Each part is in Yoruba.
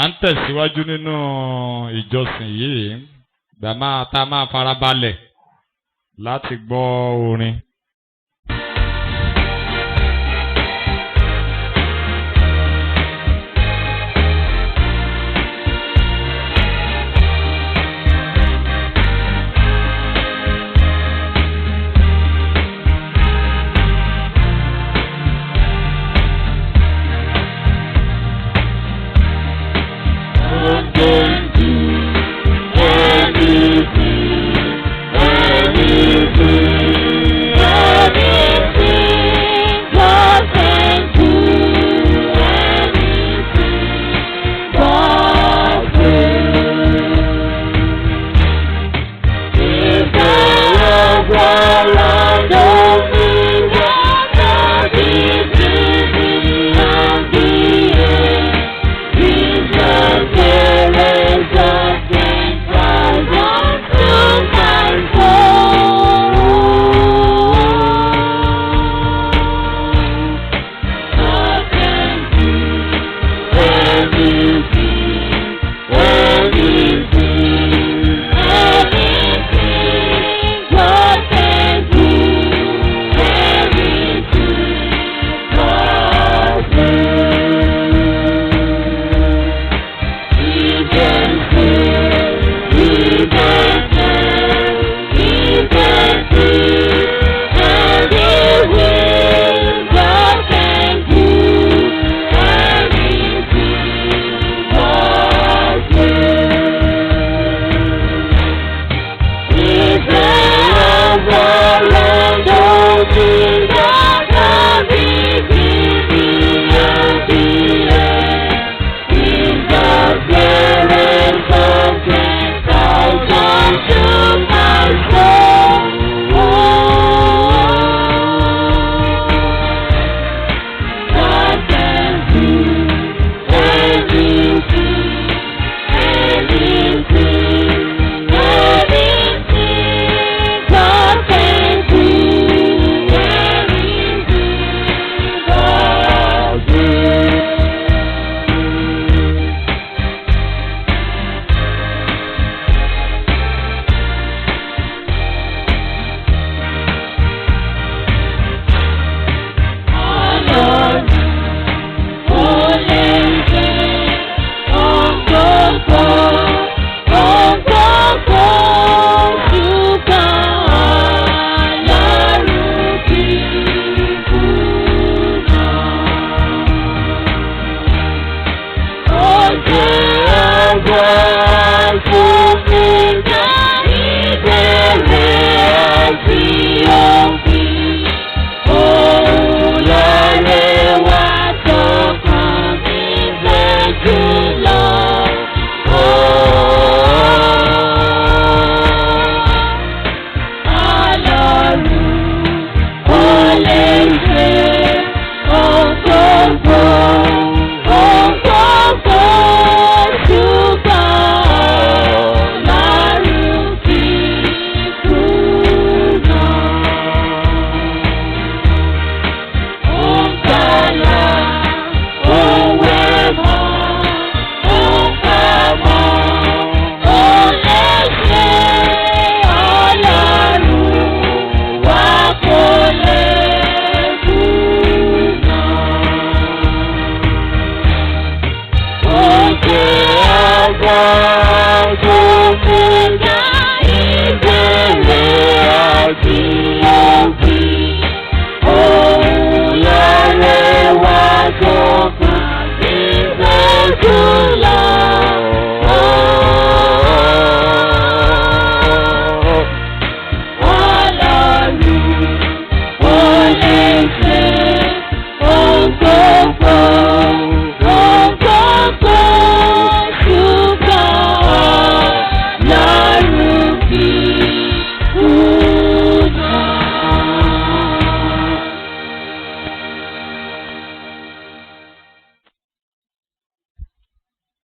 ń tẹ̀síwájú nínú ìjọsìn yìí tá a máa farabalẹ̀ láti gbọ́ orin.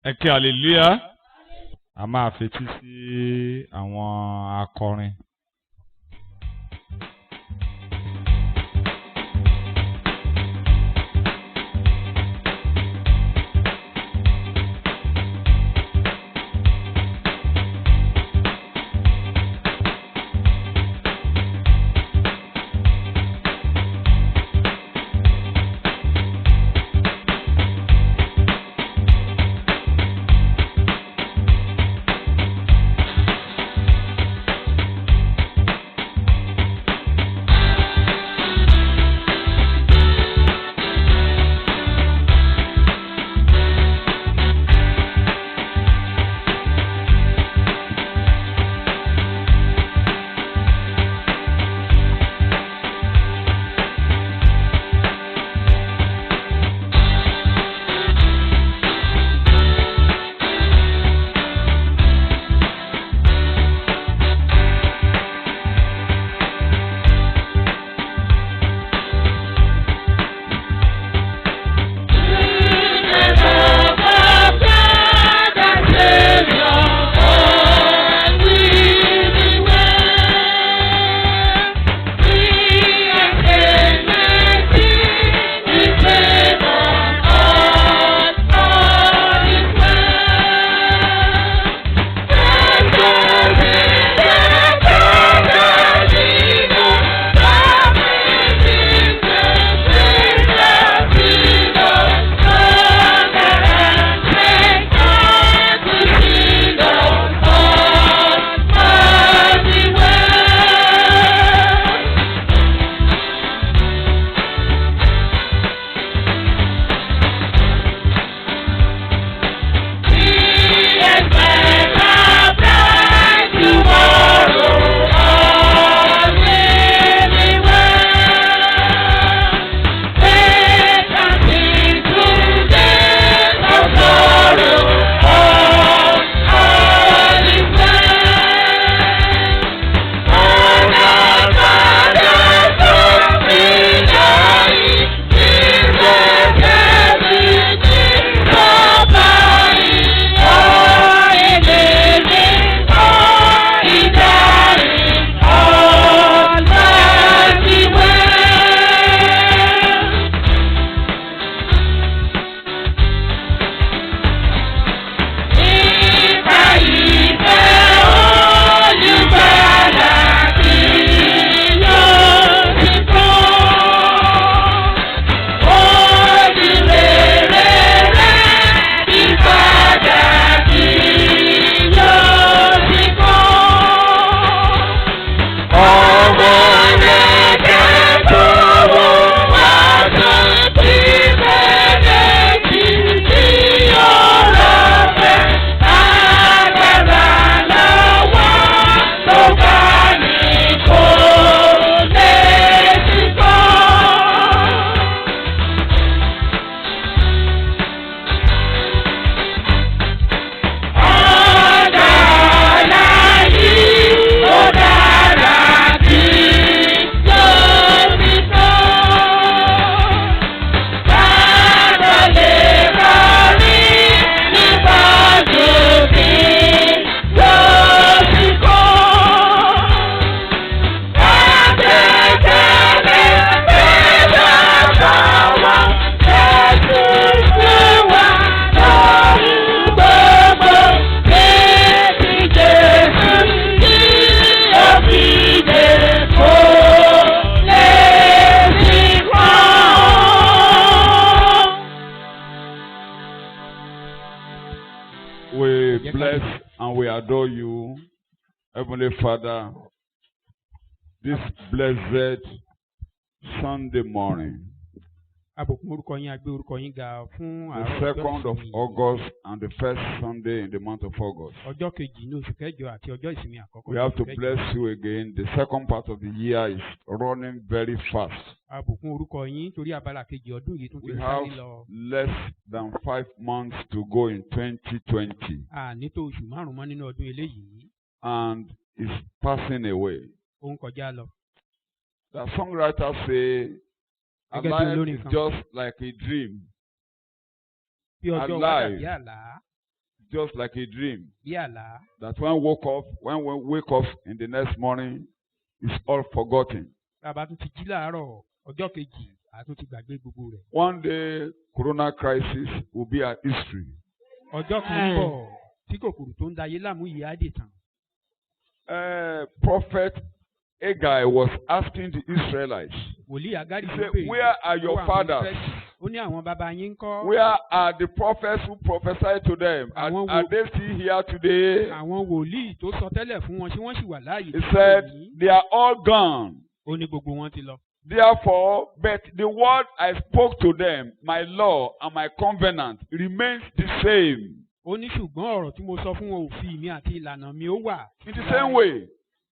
Ẹ kí hallelujah. A máa fetí sí àwọn akọrin. adore you, Heavenly Father, this blessed Sunday morning, Àbùkún orúkọ yín, a gbé orúkọ yín ga fún the àárọ̀ 2nd of August and the first Sunday in the month of August. ọjọ́ kejì ní oṣù kẹjọ àti ọjọ́ ìsinmi àkọ́kọ́. We have to bless you again. The second part of the year is running very fast. Àbùkún orúkọ yín torí abala kejì ọdún yìí tún ti We ń have sáré lọ. less than 5 months to go in 2020, Ní tó oṣù márùn-ún mọ́ nínú ọdún eléyìí, and it's passing away. ó ń kọjá lọ. The songwriters say, Gẹ́gẹ́ bí "Life olórin is kan. just like a dream, Bí ọjọ́ wa alive. dàbí àlá, just like a dream." bí àlá. That when we wake up in the next morning, it's all forgotten. Bàbá tún ti jí láàárọ̀ ọjọ́ kejì, a tún ti gbàgbé gbogbo rẹ̀. One day, corona crisis will be a history. Ọjọ́ kan ń bọ̀ tí kòkòrò tó ń dayé láàmú yìí á dè tán. Prophet Haggai was asking the Israelites, Wòlíì Ágárì he ló said, béèrè "Where are your lọ́wọ́ àwọn fathers? Ísírẹ́lì. Ó ní àwọn bàbá yín ń kọ́. Where are the prophets who prophesied to them? Are they still here today?" Àwọn wòlíì tó sọ tẹ́lẹ̀ fún wọn tí wọ́n sì wà láàyè. He said, "They are all gone. Ó ní gbogbo wọn ti lọ. Therefore, but the word I spoke to them, my law and my covenant, remains the same." Ó ní ṣùgbọ́n ọ̀rọ̀ tí mo sọ fún wọn òfin mi àti ìlànà mi ó wà. In the same way,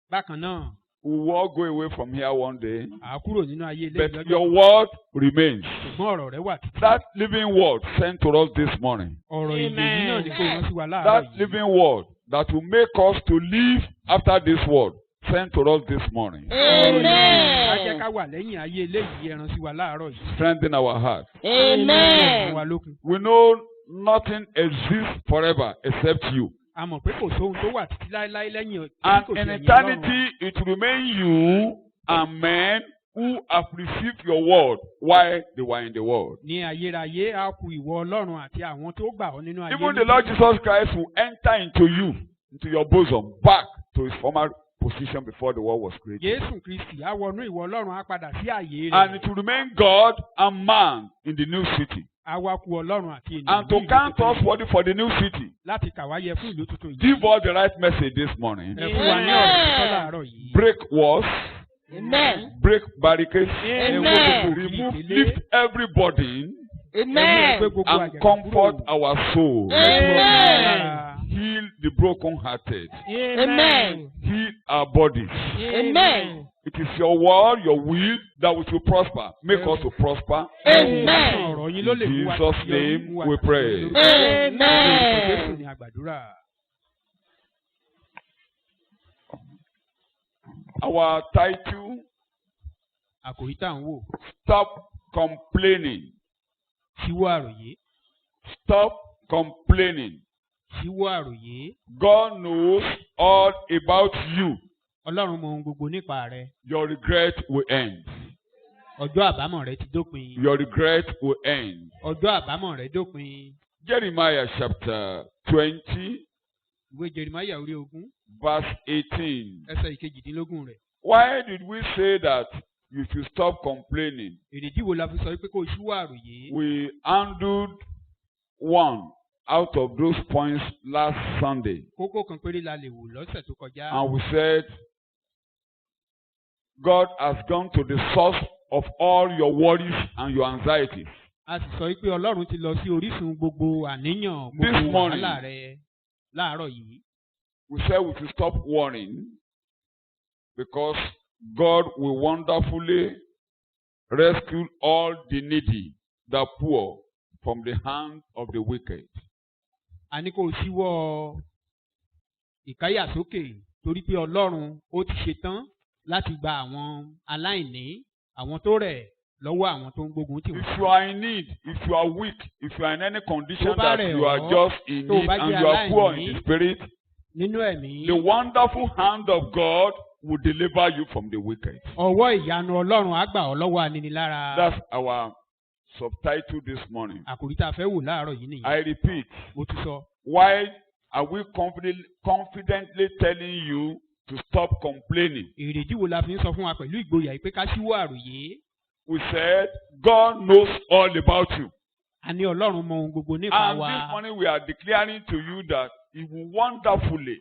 Bákan náà, we will all go away from here one day, à á kúrò nínú ayé ilé but ìlọ́jọ́. your word remains. Ṣùgbọ́n ọ̀rọ̀ rẹ wà títí. That living word sent to us this morning, Ọ̀rọ̀ ìlú yìí náà ni kò wọ́n sí wa láàárọ̀ that yìí. living word that will make us to live after this word, sent to us this morning. Ọ̀rọ̀ yìí á jẹ́ ká wà lẹ́yìn ayé ilé yìí ẹran sí wa láàárọ̀ yìí. Strengthen our heart. Fún wa lókun. We know nothing exists forever except you. A mọ̀ pé kò sóhun tó wà títí láéláé lẹ́yìn And kò sí in ẹ̀yìn Ọlọ́run. eternity, it will remain you and men who have received your word while they were in the world. Ní ayérayé, a kù ìwọ Ọlọ́run àti àwọn tó gbà ọ́ nínú ayé. Even the Lord Jesus Christ will enter into you, into your bosom, back to his former position before the world was created. Jésù Kristì á wọnú ìwọ Ọlọ́run á padà sí àyè And rẹ̀. it will remain God and man in the new city. Á wá kù Ọlọ́run àti ènìyàn And ní to ìlú count tuntun us worthy for the new city, láti kà wá yẹ fún ìlú tuntun yìí. give us the right message this morning. Ẹ fún wa ní ọ̀rọ̀ títọ́ láàárọ̀ yìí. Break walls, Amen. break barricades, Amen. remove, lift every burden, Amen. and comfort our soul. Amen. Heal the broken-hearted. Amen. Heal our bodies. Amen. It is your word, your will that we should prosper. Make us to prosper. Amen. Ọ̀rọ̀ yín ló lè In mú wa Jesus' sí ọdún, name mú wa we sí pray. ọdún. Jésù Amen. ni àgbàdúrà. Our title, Àkòrí tá à ń wò. Stop Complaining. Ṣíwọ́ àròyé. Stop complaining. Ṣíwọ́ àròyé. God knows all about you. Ọlọ́run mọ ohun gbogbo nípa rẹ. Your regret will end. Ọjọ́ àbámọ̀ rẹ ti dópin. Your regret will end. Ọjọ́ àbámọ̀ rẹ dópin. Jeremiah chapter 20, Ìwé Jeremáyà orí 20, verse 18. ẹsẹ̀ ìkejìdínlógún rẹ̀. Why did we say that you should stop complaining? Èrèdí wo la fi sọ pé kó o ṣíwọ́ àròyé? We handled one out of those points last Sunday. Kókó kan péré la lè wò lọ́sẹ̀ tó kọjá. And we said, God has gone to the source of all your worries and your anxieties. A sì sọ pé Ọlọ́run ti lọ sí orísun gbogbo àníyàn This gbogbo morning. wàhálà rẹ láàárọ̀ yìí. We said we should stop worrying because God will wonderfully rescue all the needy, the poor, from the hand of the wicked. A ní kó o ṣíwọ́ ìkáyàsókè torí pé Ọlọ́run ó ti ṣetán láti gba àwọn aláìní, àwọn tó rẹ̀ lọ́wọ́ àwọn tó ń gbógun tì wọ́n. If you are in need, if you are weak, if you are in any condition Tó bá that rẹ̀ you are ọ́, just in tó need bá and jẹ́ you are poor in aláìní, the spirit, Nínú ẹ̀mí, the wonderful hand of God will deliver you from the wicked. ọwọ́ ìyanu Ọlọ́run á gbà ọ́ lọ́wọ́ aninilára. That's our subtitle this morning. Àkòrí tá a fẹ́ wò láàárọ̀ yìí nìyí. I repeat, Mo tún sọ. why are we confidently telling you to stop complaining? Èrèdí wo la fi ń sọ fún wa pẹ̀lú ìgboyà yìí pé ká ṣíwọ́ àròyé? We said, God knows all about you. A ní Ọlọ́run mọ ohun gbogbo nípa And wa. this morning we are declaring to you that He will wonderfully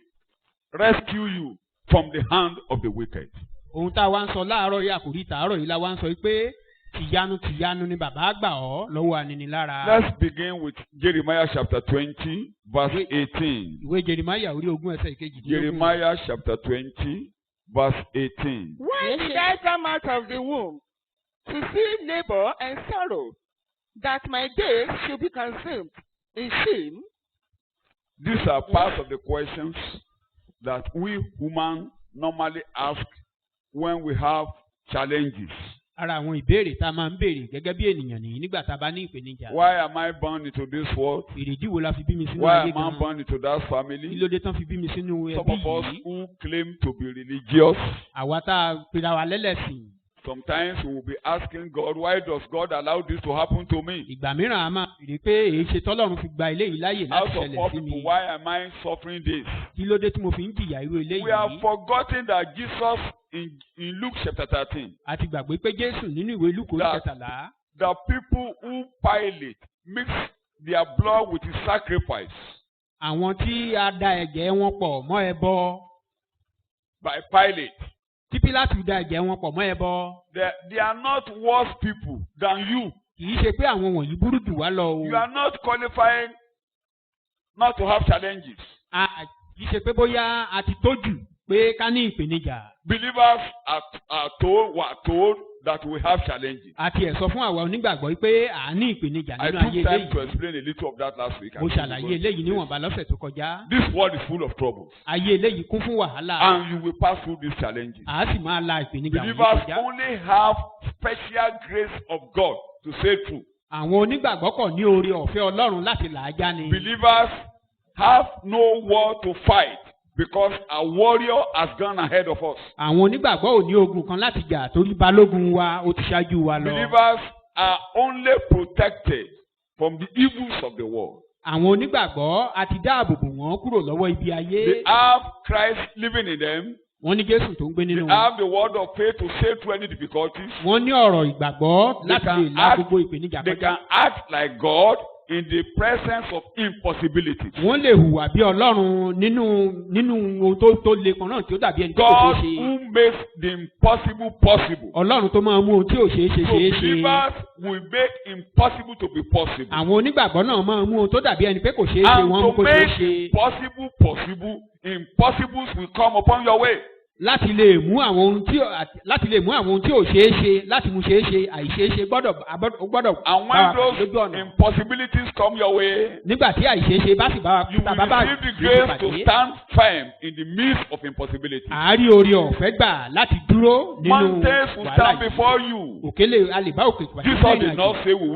rescue you from the hand of the wicked. ohun tá a wá ń sọ láàárọ̀ yìí àkòrí tàárọ̀ yìí la wá ń sọ pé tìyanu ni bàbá gbà ọ́ lọ́wọ́ aninilára. Let's begin with Jeremiah chapter 20, verse 18. ìwé Jeremiah orí 20 ẹsẹ̀ ìkejì. Jeremiah chapter 20, verse 18. When did I come out of the womb to see labor and sorrow, that my days should be consumed in shame? These are part of the questions that we humans normally ask when we have challenges. ara àwọn ìbéèrè tá a máa ń béèrè gẹ́gẹ́ bí ènìyàn nìyí nígbà tá a bá ní ìpèníjà. Why am I born into this world? èrèdí wo la fi bí mi sínú Why ayé am I gan-an? born into that kí family? ló dé tán fi bí mi sínú Some ẹbí of us yìí? who claim to be religious, àwa tá a pera wa lẹ́lẹ́sìn. sometimes we will be asking God, why does God allow this to happen to me? ìgbà mìíràn a máa béèrè pé èyí ṣe tọ́lọ́run fi gba eléyìí láàyè Out láti of ṣẹlẹ̀ all sí mi. people, why am I suffering this? kí ló dé tí mo fi ń jìyà irú We have eléyìí? forgotten that Jesus in Luke chapter 13, a ti gbàgbé pé Jésù nínú ìwé Lúùkù orí That- 13 the people who Pilate mixed their blood with his sacrifice àwọn tí a da ẹ̀jẹ̀ wọn pọ̀ mọ́ ẹbọ by Pilate, tí Pílátù da ẹ̀jẹ̀ wọn pọ̀ mọ́ ẹbọ they are not worse people than you. kì í ṣe pé àwọn wọ̀nyí burú jù wá lọ o. You are not qualifying not to have challenges. kì í ṣe pé bóyá a ti tó jù pé ká ní ìpèníjà. Believers were told that we have challenges. a ti ẹ̀ sọ fún àwa onígbàgbọ́ pé à ń ní ìpèníjà I nínú took ayé time to eléyìí. explain a little of that last week. mo ṣàlàyé eléyìí níwọ̀nba lọ́sẹ̀ tó kọjá. This world is full of troubles, ayé eléyìí kún fún wàhálà. and you will pass through these challenges. à á sì máa la ìpèníjà wọ̀nyí Believers kọjá. only have special grace of God to say true. àwọn onígbàgbọ́ kọ̀ ní oore ọ̀fẹ́ Ọlọ́run láti là á já ni. Believers have no war to fight because a warrior has gone ahead of us. àwọn onígbàgbọ́ ò ní ogun kan láti jà torí balógun wa ó ti ṣáájú wa lọ. Believers are only protected from the evils of the world. àwọn onígbàgbọ́ a ti dáàbò bò wọ́n kúrò lọ́wọ́ ibi ayé. They have Christ living in them. wọ́n ní Jésù tó ń gbé They nínú wọn. have the word of faith to sail through any difficulties. wọ́n ní ọ̀rọ̀ ìgbàgbọ́ They láti can lè la act- gbogbo ìpèníjà They kọjá. can act like God in the presence of impossibilities. wọ́n lè hùwà bí Ọlọ́run nínú ohun tó le kan náà tí ó dàbí ẹni tó kò God ṣeé ṣe. who makes the impossible possible. Ọlọ́run tó máa mú ohun tí ò ṣeé ṣe So ṣeé ṣe. believers will make impossible to be possible. àwọn onígbàgbọ́ náà máa mú ohun tó dàbí ẹni pé kò ṣeé ṣe And wọ́n mú to kó ṣeé make ṣe. impossible possible, impossibles will come upon your way. láti lè mú àwọn ohun tí ò ṣeé ṣe láti mú ṣeé ṣe àìṣeé ṣe gbọ́dọ̀ And bá wa when pàdé those lójú ọ̀nà. impossibilities come your way, nígbà tí àìṣeé ṣe bá sì bá wa you will bá receive the ṣe grace to pàdé. stand firm in the midst of impossibilities. àárí oore ọ̀fẹ́ gbà láti dúró nínú Mountains will wàhálà stand yìí. before you. òkèlè a lè bá òkè pàdé Jesus lẹ́yìn did àjò. not say we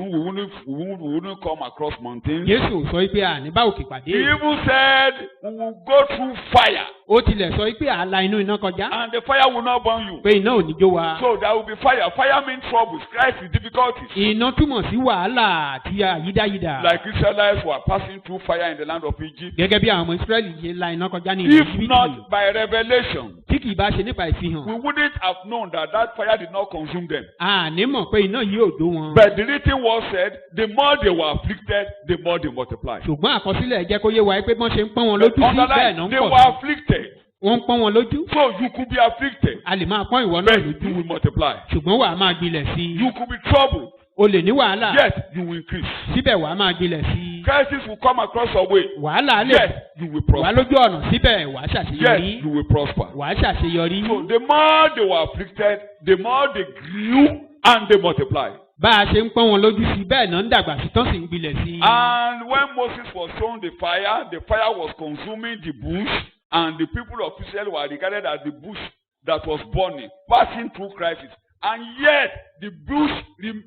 wouldn't come across mountains. Jésù sọ pé à ní bá òkè pàdé. He even said we will go through fire ó tilẹ̀ sọ pé à la inú iná kọjá. and the fire will not burn you. pé iná ò ní jó wa. So there will be fire. Fire means troubles, crisis, difficulties. iná túmọ̀ sí wàhálà àti àyídáyídá. Like Israelites were passing through fire in the land of Egypt. gẹ́gẹ́ bí àwọn ọmọ Ísírẹ́lì ṣe la iná kọjá ní ilẹ̀ If Íjíbítì. not by revelation, tí kì í bá ṣe nípa ìfihàn. we wouldn't have known that that fire did not consume them. a ní mọ̀ pé iná yìí ò jó wọn. But the written word said, the more they were afflicted, the more they multiplied. ṣùgbọ́n àkọsílẹ̀ jẹ́ kó yé wa pé wọ́n ṣe ń pọ́n wọn lójú sí bẹ́ẹ̀ náà ń They pọ̀ were sí. afflicted. wọ́n ń pọ́n wọn lójú. So you could be afflicted, a lè máa pọ́n ìwọ náà but you lójú. will multiply. ṣùgbọ́n wàá máa gbilẹ̀ sí i. You could be troubled, o lè ní wàhálà. yet you will increase. síbẹ̀ wàá máa gbilẹ̀ sí i. Crisis will come across your way, wàhálà lè yet you will wà prosper. lójú ọ̀nà síbẹ̀ wàá Yes, ṣàṣeyọrí. you will prosper. wàá ṣàṣeyọrí. So the more they were afflicted, the more they grew and they multiplied. bá a ṣe ń pọ́n wọn lójú sí bẹ́ẹ̀ náà ń dàgbà sí tán sì ń gbilẹ̀ sí i. And when Moses was shown the fire was consuming the bush, and the people of Israel were regarded as the bush that was burning, passing through crisis. And yet the bush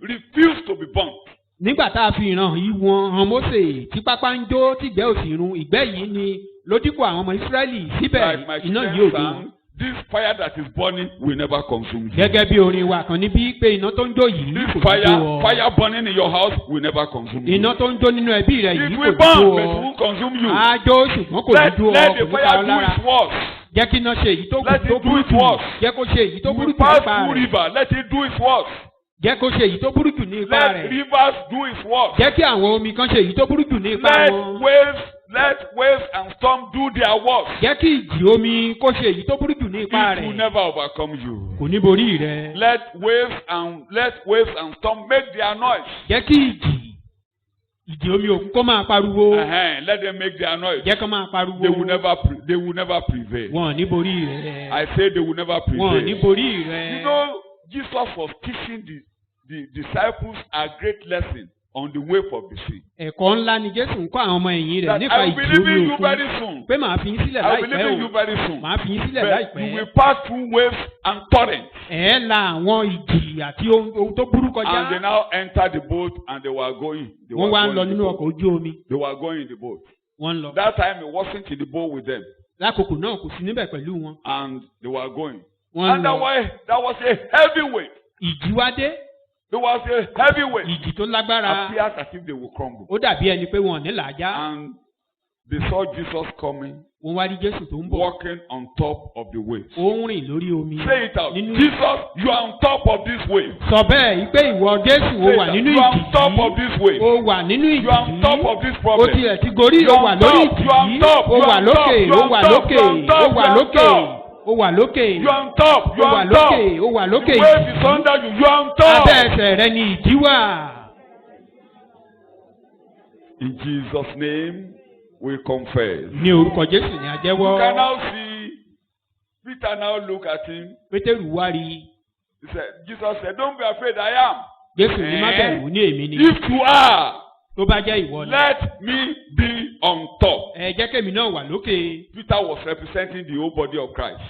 refused to be burnt. nígbà tá a fi ìran yìí wọn hàn Mósè tí pápá ń jó tìgbẹ́ òsì run ìgbẹ́ yìí ni ló dípò àwọn ọmọ Ísírẹ́lì síbẹ̀ Like my iná yìí ò children jó. sang, this fire that is burning will never consume you. gẹ́gẹ́ bí orin wa kan níbí pé iná tó ń jó yìí This kò ní jó ọ. fire burning in your house will never consume you. iná tó ń jó nínú ẹbí rẹ yìí It kò will ní burn, jó but it ọ. won't consume you. á jó ṣùgbọ́n kò ní jó ọ Let kò the ní pa fire ọ do lára. its work. jẹ́ kí iná ṣe èyí tó Let it do burú its jù work. jẹ́ kó ṣe èyí tó You burú will jù pass nípa through rẹ̀. river. Let it do its work. jẹ́ kó ṣe èyí tó burú jù ní ipa Let rẹ̀. rivers do its work. jẹ́ kí àwọn omi kan ṣe èyí tó burú jù ní ipa wọn. Let waves and storm do their work. Jẹ́ kí ìjì omi kó ṣe èyí tó burú jù ní ipa It will rẹ̀. never overcome you. Kò ní borí rẹ̀. Let waves and storm make their noise. Jẹ́ kí ìjì omi òkun kó máa pariwo. Let them make their noise. Jẹ́ kó máa pariwo. They will never prevail. Wọn ò ní borí rẹ̀. I say they will never prevail. Wọn ò ní borí rẹ̀. You know, Jesus was teaching the disciples a great lesson on the wave of the sea. Ẹ̀kọ́ ńlá ni Jésù ń kọ́ àwọn ọmọ ẹ̀yìn rẹ̀ That nípa I will ìjì be omi leaving you òkun. very soon. Pé màá fi yín sílẹ̀ I will be láìpẹ́ leaving you o. very soon. Màá fi yín sílẹ̀ But láìpẹ́. you will pass through waves and torrents. Ẹ la àwọn ìjì àti ohun tó burú And they kọjá. now enter the boat and they were going. Wọ́n wá ń lọ nínú ọkọ̀ ojú omi. They were going in the boat. Wọ́n ń lọ. That time he wasn't in the boat with them. Lákòókò náà kò sí níbẹ̀ pẹ̀lú wọn. And they were going. Wọ́n ń And lọ. that was a heavy wave. Ìjì wá dé. It was a heavy wave. Ìjì tó lágbára. Appears as if they will crumble. Ó dàbí ẹni pé wọn ò ní làájá. And they saw Jesus coming, Wọ́n wá rí Jésù tó ń bọ̀. walking on top of the waves. Ó ń rìn lórí omi. Say it out. Nínú- Jesus, you are on top of this wave. Sọ bẹ́ẹ̀ pé ìwọ Jésù ó Say wà it out. nínú You are ìjì on top of yìí. this wave. Ó wà nínú ìjì You are on top of yìí. this Ó problem. tilẹ̀ ti gorí You ó are wà on lórí top, ìjì you are on yìí. top, Ó you wà are on lókè, top, you ó are on wà top, lókè, you are on top, ó wà you are on lókè, top. ó wà lókè, You are on top. You ó are wà on top. lókè, ó wà lókè The wave is under you. You are on top. Abẹ́ ẹsẹ̀ rẹ ni ìjì wà. In Jesus' name, we confess. Ní orúkọ Jésù ni a You can jẹ́wọ́. now see. Peter now look at him. Pétérù wá rí. He said, Jesus said, "Don't be afraid. I am. Jésù ní má bẹ̀rù ní èmi ni. If you are, Tó bá jẹ́ ìwọ ni. let me be on top." Ẹ jẹ́ kémi náà wà lókè. Peter was representing the whole body of Christ.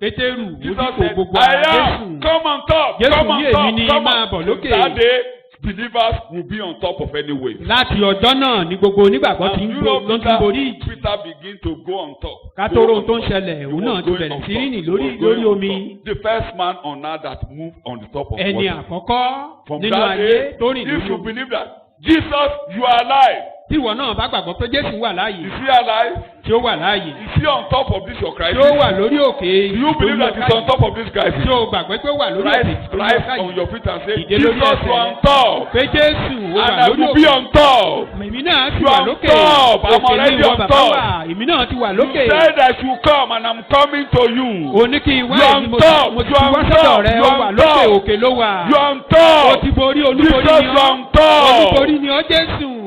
Pétérù ó Jesus dípò said, gbogbo "I ara am. Jésù. Come on top. Jésù Come ní on èmi ni top. Come máa on." bọ̀ lókè. That day, believers will be on top of any wave. Láti ọjọ́ náà ni gbogbo onígbàgbọ́ ti And ń you know, ló ń tún borí ìjì. Peter begin to go on top. Ká tó Go rohun on tó ń top. ṣẹlẹ̀, He òun was náà ti going bẹ̀rẹ̀ on sí top. rìn He lórí was going on omi. top. The first man on earth that moved on the top of Ẹni water. àkọ́kọ́ From nínú that ayé day, tó rìn if lórí you omi. believe that Jesus, you are alive. Tí ìwọ náà bá gbàgbọ́ pé Jésù wà láàyè, Is he alive? tí ó wà láàyè, Is he on top of this your tí crisis? ó wà lórí òkè Do you believe that he's on top of this crisis? tí ó gbàgbọ́ pé ó wà lórí òkè Rise on your feet and say, Dìde Jesus, lórí you ẹsẹ̀ are on rẹ. top. Pé Jésù ó wà And I lórí will be òkè. on top. Èmi náà ti You wà are on lókè. top. I'm Òkè ni already ìwọ on bàbá top. wà. Èmi náà ti wà You lókè. said I should come and I'm coming to you. O ní kí n wá You are èyí on mo top. ti You are wá on sọ́dọ̀ top. rẹ. You Ó are wà on lókè, top. òkè ló wà. You are on O top. ti borí, Jesus, olúborí ni you are on ọ́. top. Olúborí ni ọ́ Jésù.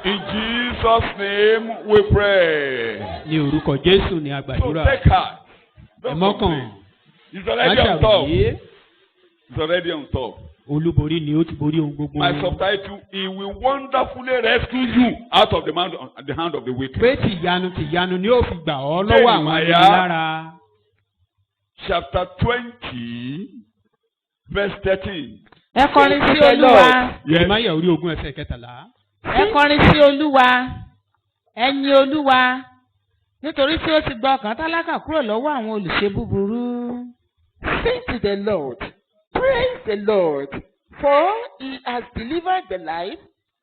In Jesus' name we pray. Ní orúkọ Jésù ni a So gbàdúrà. take heart. Don't Ẹ̀mọ́kàn. complain. He's Má already on top. ṣàròyé. He's already on top. Olúborí ni ó ti borí ohun gbogbo. My subtitle, He will wonderfully rescue you out of the hand of the wicked. Pé tìyanu ni ó fi gbà ọ́ lọ́wọ́ àwọn ẹnilára. Chapter 20, verse 13. Ẹ kọrin sí Olúwa. Yeremiah orí ogún ẹsẹ̀ kẹtàlá. Ẹ kọrin sí Olúwa. Ẹ yìn Olúwa. Nítorí tí ó ti gba ọkàn tálákà kúrò lọ́wọ́ àwọn olùṣe búburú. Sing to the Lord. Praise the Lord. For he has delivered the life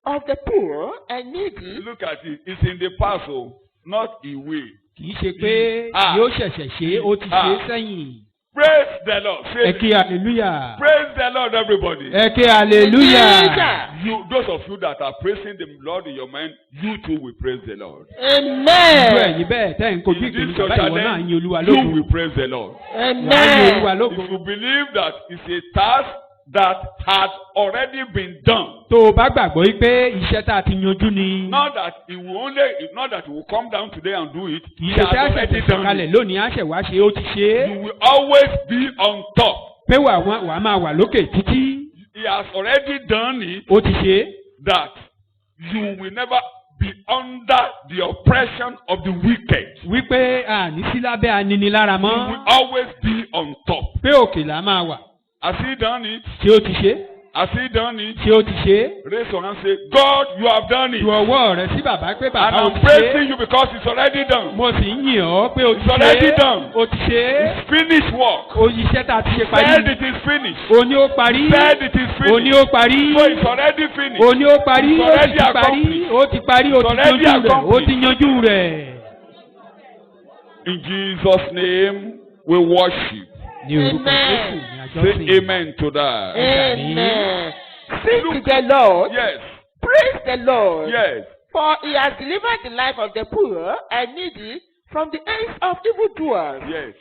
of the poor and needy. Look at it. It's in the past, oh, not he will. Kì í ṣe pé yóò ṣẹ̀ṣẹ̀ ṣe é, ó ti ṣe é sẹ́yìn. Praise the Lord. Say Ẹ it. ké hallelujah. Praise the Lord, everybody. Ẹ ké hallelujah. Those of you that are praising the Lord in your mind, you too will praise the Lord. Irú Amen. ẹ̀yin bẹ́ẹ̀ tẹ́ ń kojú In this ìpèníjà your báyìí wọ́n náà yin Olúwa challenge, you lógo. will praise the Lord. Wọ́n á yin Olúwa Amen. lógo. If you believe that it's a task that had already been done, Tó o bá gbàgbọ́ yí pé iṣẹ́ tá a ti yanjú ni. not that it will come down today and do it, Kì í he ṣe has pé already àṣẹ done kalẹ̀ it. lónìí àṣẹ wá ṣe ó ti ṣe You é. will always be on top. Pé wàá máa wà lókè títí. He has already done it, Ó ti ṣe é. that you will never be under the oppression of the wicked. Wípé àní sí lábẹ́ aninilára You will mọ́. always be on top. Pé òkè là máa wà. Has he done it? Ṣé ó ti ṣe é? Has he done it? ṣé ó ti ṣe é? Raise your hand and say, God, you have done it. ju ọwọ́ rẹ̀ sí bàbá pé And bàbá ó I'm ti ṣe praising é. you because it's already done. mo sì ń yìn ọ́ pé o ti It's already ṣe é. done. o ti ṣe é. It's finished work. iṣẹ́ tá a ti ṣe Said parí. it is finished. o ní ó parí. Said it is o ní finished. ó parí. So it's already finished. o ní ó parí. It's ó already sì ti parí. accomplished. ó ti parí. ó It's ti already yanjú rẹ̀. ó accomplished. ti yanjú rẹ̀. In Jesus' name, we worship. ní orúkọ Amen. Jésù ní àjọ Say sí. amen to that. Amen. Sing to the Lord. Yes. Praise the Lord. Yes. For he has delivered the life of the poor and needy from the hands of evildoers. Yes.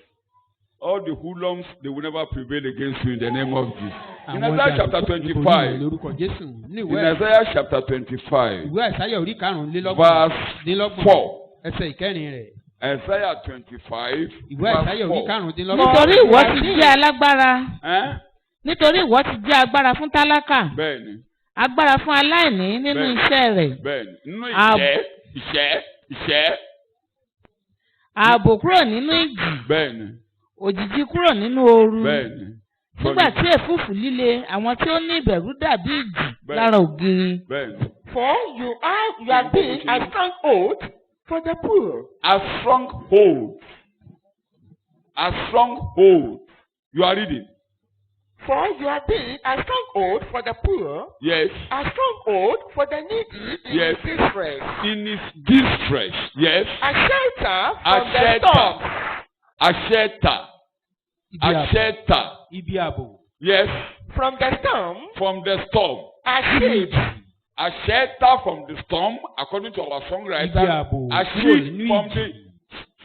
All the hoodlums, they will never prevail against you in the name of Jesus. In Àwọn Isaiah chapter jàǹdùkú ní 25. lórúkọ Jésù ní In ìwé Isaiah chapter 25. ìwé àìsáyà orí karùnlélọ́gbọ̀n Verse 4. ẹsẹ̀ ìkẹrin rẹ̀. Isaiah 25. ìwé àìsáyà orí Verse 4. karùnlélọ́gbọ̀n. nítorí ìwọ ti jẹ́ alágbára. Eh? nítorí ìwọ ti jẹ́ agbára fún tálákà. Bẹ́ẹ̀ni. agbára fún aláìní nínú Bẹ́ẹ̀ni. iṣẹ́ rẹ̀. Bẹ́ẹ̀ni. Nínú Ààbò. ìṣẹ́. ààbò kúrò nínú ìjì. Bẹ́ẹ̀ni. òjìji kúrò nínú ooru. Bẹ́ẹ̀ni. nígbà tí èfúùfù líle àwọn tí ó ní ìbẹ̀rù dàbí ìjì Bẹ́ẹ̀ni. lára ògiri. Bẹ́ẹ̀ni. For you have been a stronghold for the poor. A stronghold. A stronghold. You are reading? For you have been a stronghold for the poor, Yes. a stronghold for the needy in Yes. distress, In his distress. Yes. a shelter A from the shelter. storm, A shelter. ibi A ààbò. shelter. ibi ààbò. Yes. from the storm, From the storm. a shade, A shelter from the storm, according to our ibi songwriter. ààbò A kúrò shield nínú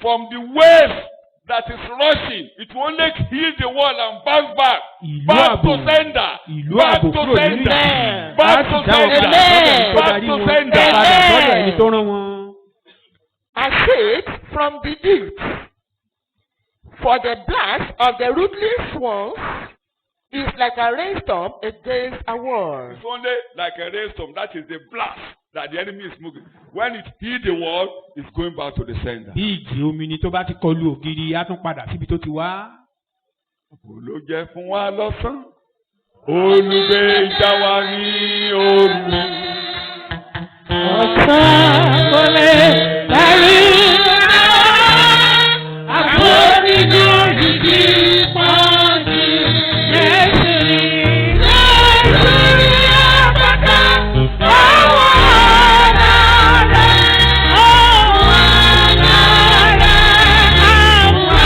from ìjì. the wave that is rushing. It will only heal the wall and bounce back. ìlú Back to ààbò. sender. ìlú Back ààbò to kúrò nínú sender. ìjì. Back to láti dá wọn sender. padà sọ́dọ̀ ẹni tó Back darí to wọn. sender. padà sọ́dọ̀ ẹni tó rán wọn. a shade from the heat. For the blast of the ruthless swans is like a rainstorm against a wall. It's only like a rainstorm. That is the blast that the enemy is moving. When it hit the wall, it's going back to the sender. bí ìjì omi ni tó bá ti kọlu ògiri á tún padà síbi tó ti wá. Ló jẹ́ fún wa lọ́sàn. Olùgbèjà wa ní òru. ọ̀sán kò lè darí àforíjì òjijì pọ́ńjì Jésù ni. Jésù ni àpáta ọwọ́ àlàrẹ̀ ọwọ́ àlàrẹ̀ ọwọ́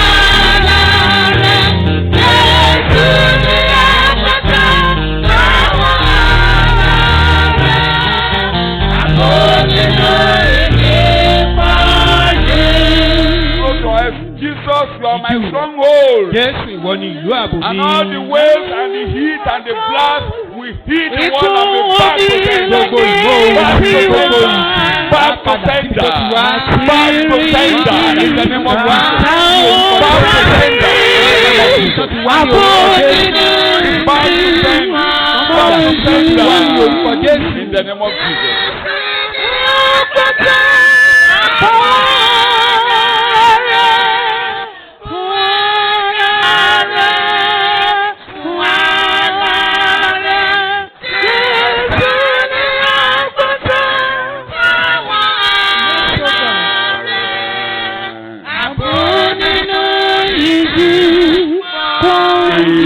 àlàrẹ̀ Jésù ni àpáta ọwọ́ àlàrẹ̀ àforíjì òjijì pọ́ńjì. Jesus, you are my stronghold. Jésù ìwọ ni ìlú ààbò mi. And all the waves and the heat and the blast will hit the wall and be back to sender. gbogbo ìwọ òun Back àti to gbogbo sender. ìjì. Back to sender. Back to sender. In the name of Jesus. Back to sender. Back to sender. Back to sender. In the name of Jesus.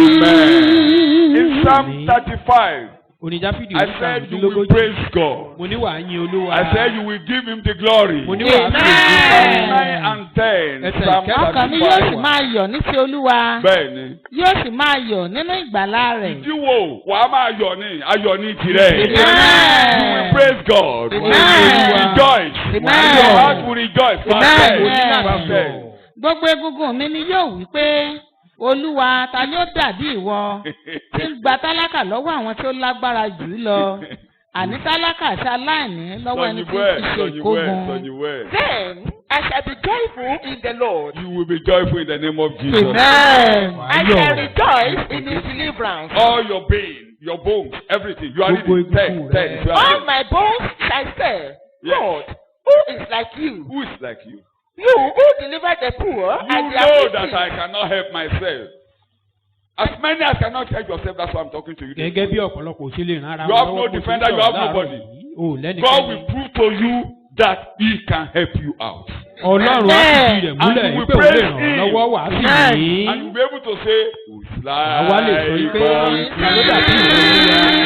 Amen. In Psalm 35, Onídáfídì I orí said you will karùndínlógójì. praise God. Mo ní wàá yin Olúwa. I said you will give him the glory. Mo ní wàá fi Psalm èyí 9 and 10. Ẹsẹ̀ Psalm ìkẹta. ọkàn mi yóò sì 35. máa yọ̀ ní ti Olúwa. Bẹ́ẹ̀ni. yóò sì máa yọ̀ nínú ìgbàlà rẹ̀. Ìdíwò wà á máa yọ̀ ní ayọ̀ ní tirẹ̀. Amen. You will praise God. Amen. Rejoice. Amen. Your heart will rejoice. Amen. Verse 10. gbogbo egungun mi ni yóò wí pé Olúwa ta ni ó dàbí ìwọ tí ń gba tálákà lọ́wọ́ àwọn tí ó lágbára jù ú lọ àní tálákà àti aláìní lọ́wọ́ ẹni tí ń ṣe ìkógun. Then I shall be joyful in the Lord. You will be joyful in the name of Jesus. Amen. I shall rejoice in his deliverance. All your pain, your bones, everything. You are Gbogbo reading. 10, egungun 10. rẹ. You are All reading. my bones shall say, Yes. Lord, who is like you? Who is like you? You who deliver the poor You and the know that afflicted. I cannot help myself. As many as cannot help yourself, that's why I'm talking to you. gẹ́gẹ́ bí ọ̀pọ̀lọpọ̀ ṣe lè ran ara You wọn have lọ́wọ́ no bó ṣe ń defender, you sọ̀rọ̀ have láàárọ̀ nobody. yìí. O God lẹ́nikẹ́ni. will prove to you that He can help you out. Ọlọ́run á fìdí rẹ̀ múlẹ̀ And we wípé òun lè praise ràn ọ́ him. lọ́wọ́ wàá sì Amen. ní. And you'll be able to say, Àwa lè sọ wípé "Fly ló dàbí ìrọ̀lẹ́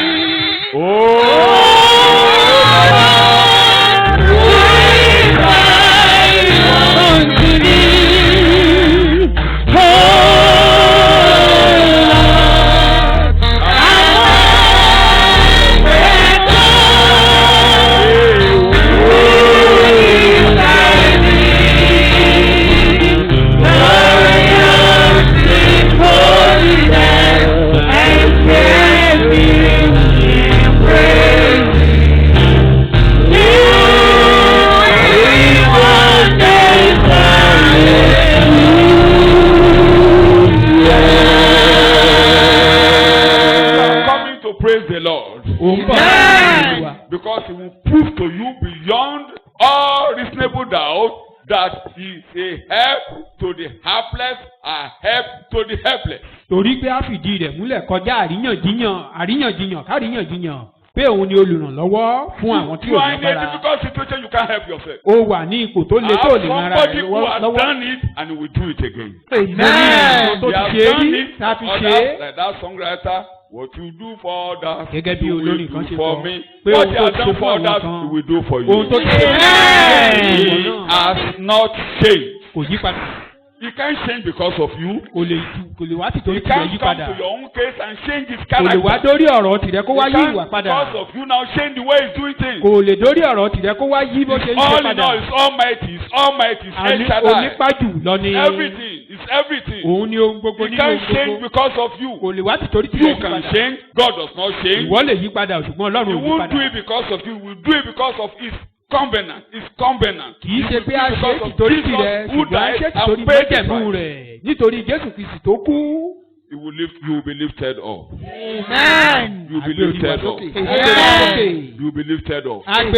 coming to praise the Lord. òun bọ̀ láti wà. Because He will prove to you beyond all reasonable doubt that He is a help to the helpless, a help to the helpless. Torí pé á fìdí rẹ̀ múlẹ̀ kọjá àríyànjiyàn káríyànjiyàn pé òun ni olùrànlọ́wọ́ fún àwọn tí You ò are in a lágbára. difficult situation, you can't help yourself. Ó wà ní ipò tó le tó lè ran ara Somebody rẹ̀ who has lọ́wọ́. done it and he will do it again. Mo ní àwọn tó He ti has ṣe é done rí it tá a fi for ṣe é. others, like that songwriter. What you do for others, Gẹ́gẹ́ bí you will olórin kan do ṣe for sọ me. pé What ohun you tó have ṣe done fún for àwọn others, kan, he will do for you. ohun tó ti ṣe He fún ìwọ náà has not changed. kò yí padà. He can't change because of you. Kò lè wá He tìtorí tìrẹ can't yí come padà. to your own case and change his Kò lè wá character. dórí ọ̀rọ̀ tìrẹ kó wá He yí can't ìwà padà. because of you now change the way he's doing things. Kò lè dórí ọ̀rọ̀ tìrẹ kó wá yí bó ṣe ń ṣe All in padà. all, it's almighty, it's almighty, it's El Àní Shaddai. onípájù lọ ni Everything, it's everything. òun ni ohun gbogbo He nínú can't ohun change gbogbo. because of you. Kò lè wá tìtorí tìrẹ You yí can padà. change, God does not change. Ìwọ lè yí padà ṣùgbọ́n Ọlọ́run He ò yí won't do padà. it because of you, he will do it because of his covenant. His covenant. Kì í He ṣe will pé do a it ṣe because of tìtorí Jesus tìrẹ who ṣùgbọ́n a died ṣe tìtorí and paid the májẹ̀mú price. rẹ̀ nítorí Jésù Kristi tó kú. You will be lifted up. Amen. You will be Agbé lifted wa up. sókè. You Agbé will be lifted up. wa You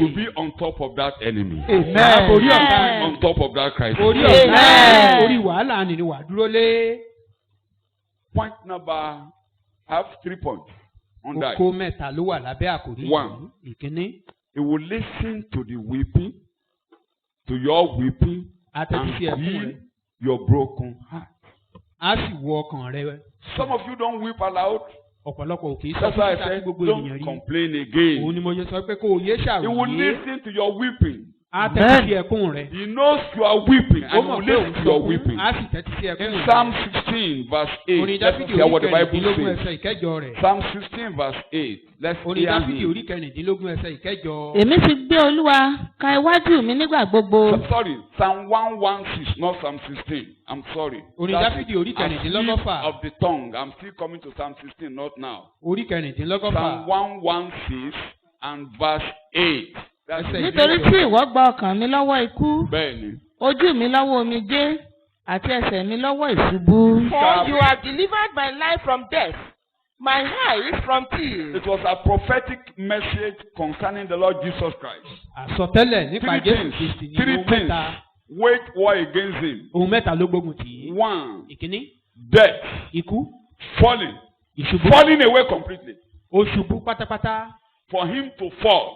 will sókè. be on top of that enemy. Amen. Orí ọ̀tá On top of that crisis. orí ọ̀tá Amen. orí wàhálà ni wà dúró lé. Point number, I have 3 points on that. Oko mẹ́ta ló wà lábẹ́ àkòrí One. yìí. Ìkíní, He will listen to the weeping, to your weeping, a tẹ́tí and sí ẹkún heal rẹ̀. your broken heart. A sì wo ọkàn rẹ̀. Some of you don't weep aloud. Ọ̀pọ̀lọpọ̀ ò kì í sọ That's why I fún said, gbogbo ènìyàn don't rí. complain Òun again. ni mo ṣe sọ pé kó o yé He will ṣàwòyé. listen to your weeping. A tẹ́tí sí ẹkún rẹ̀. He knows you are weeping, Ó and he mọ̀ will pé òun listen to your sọkún. weeping. A sì tẹ́tí sí ẹkún In rẹ̀. Psalm 16, verse 8, Orin let's Dáfídì hear what orí the Bible kẹrìndínlógún says. ẹsẹ̀ ìkẹjọ rẹ̀. Psalm 16, verse 8. Let's Orin hear Dáfídì him. orí kẹrìndínlógún ẹsẹ̀ ìkẹjọ. Èmi ti gbé Olúwa ka iwájú mi nígbà gbogbo. Sorry, Psalm 116, not Psalm 16. I'm sorry. Orin That's Dáfídì orí a slip kẹrìndínlọ́gọ́fà. of the tongue. I'm still coming to Psalm 16, not now. Orí kẹrìndínlọ́gọ́fà. Psalm 116 and verse 8. That's Ẹsẹ̀ it. Nítorí tí ìwọ gba ọkàn mi lọ́wọ́ ikú, Bẹ́ẹ̀ni. ojú mi lọ́wọ́ omijé, àti ẹsẹ̀ mi lọ́wọ́ ìṣubú. For you have delivered my life from death, my eyes from tears. It was a prophetic message concerning the Lord Jesus Christ. Àsọtẹ́lẹ̀ nípa Three Jésù Kristi things. ní Three ohun things. mẹ́ta. Wage war against him. Ohun mẹ́ta ló gbógun tì í. One, Ìkíní, death. ikú, Falling. ìṣubú. Falling away completely. Ó ṣubú pátápátá. For him to fall.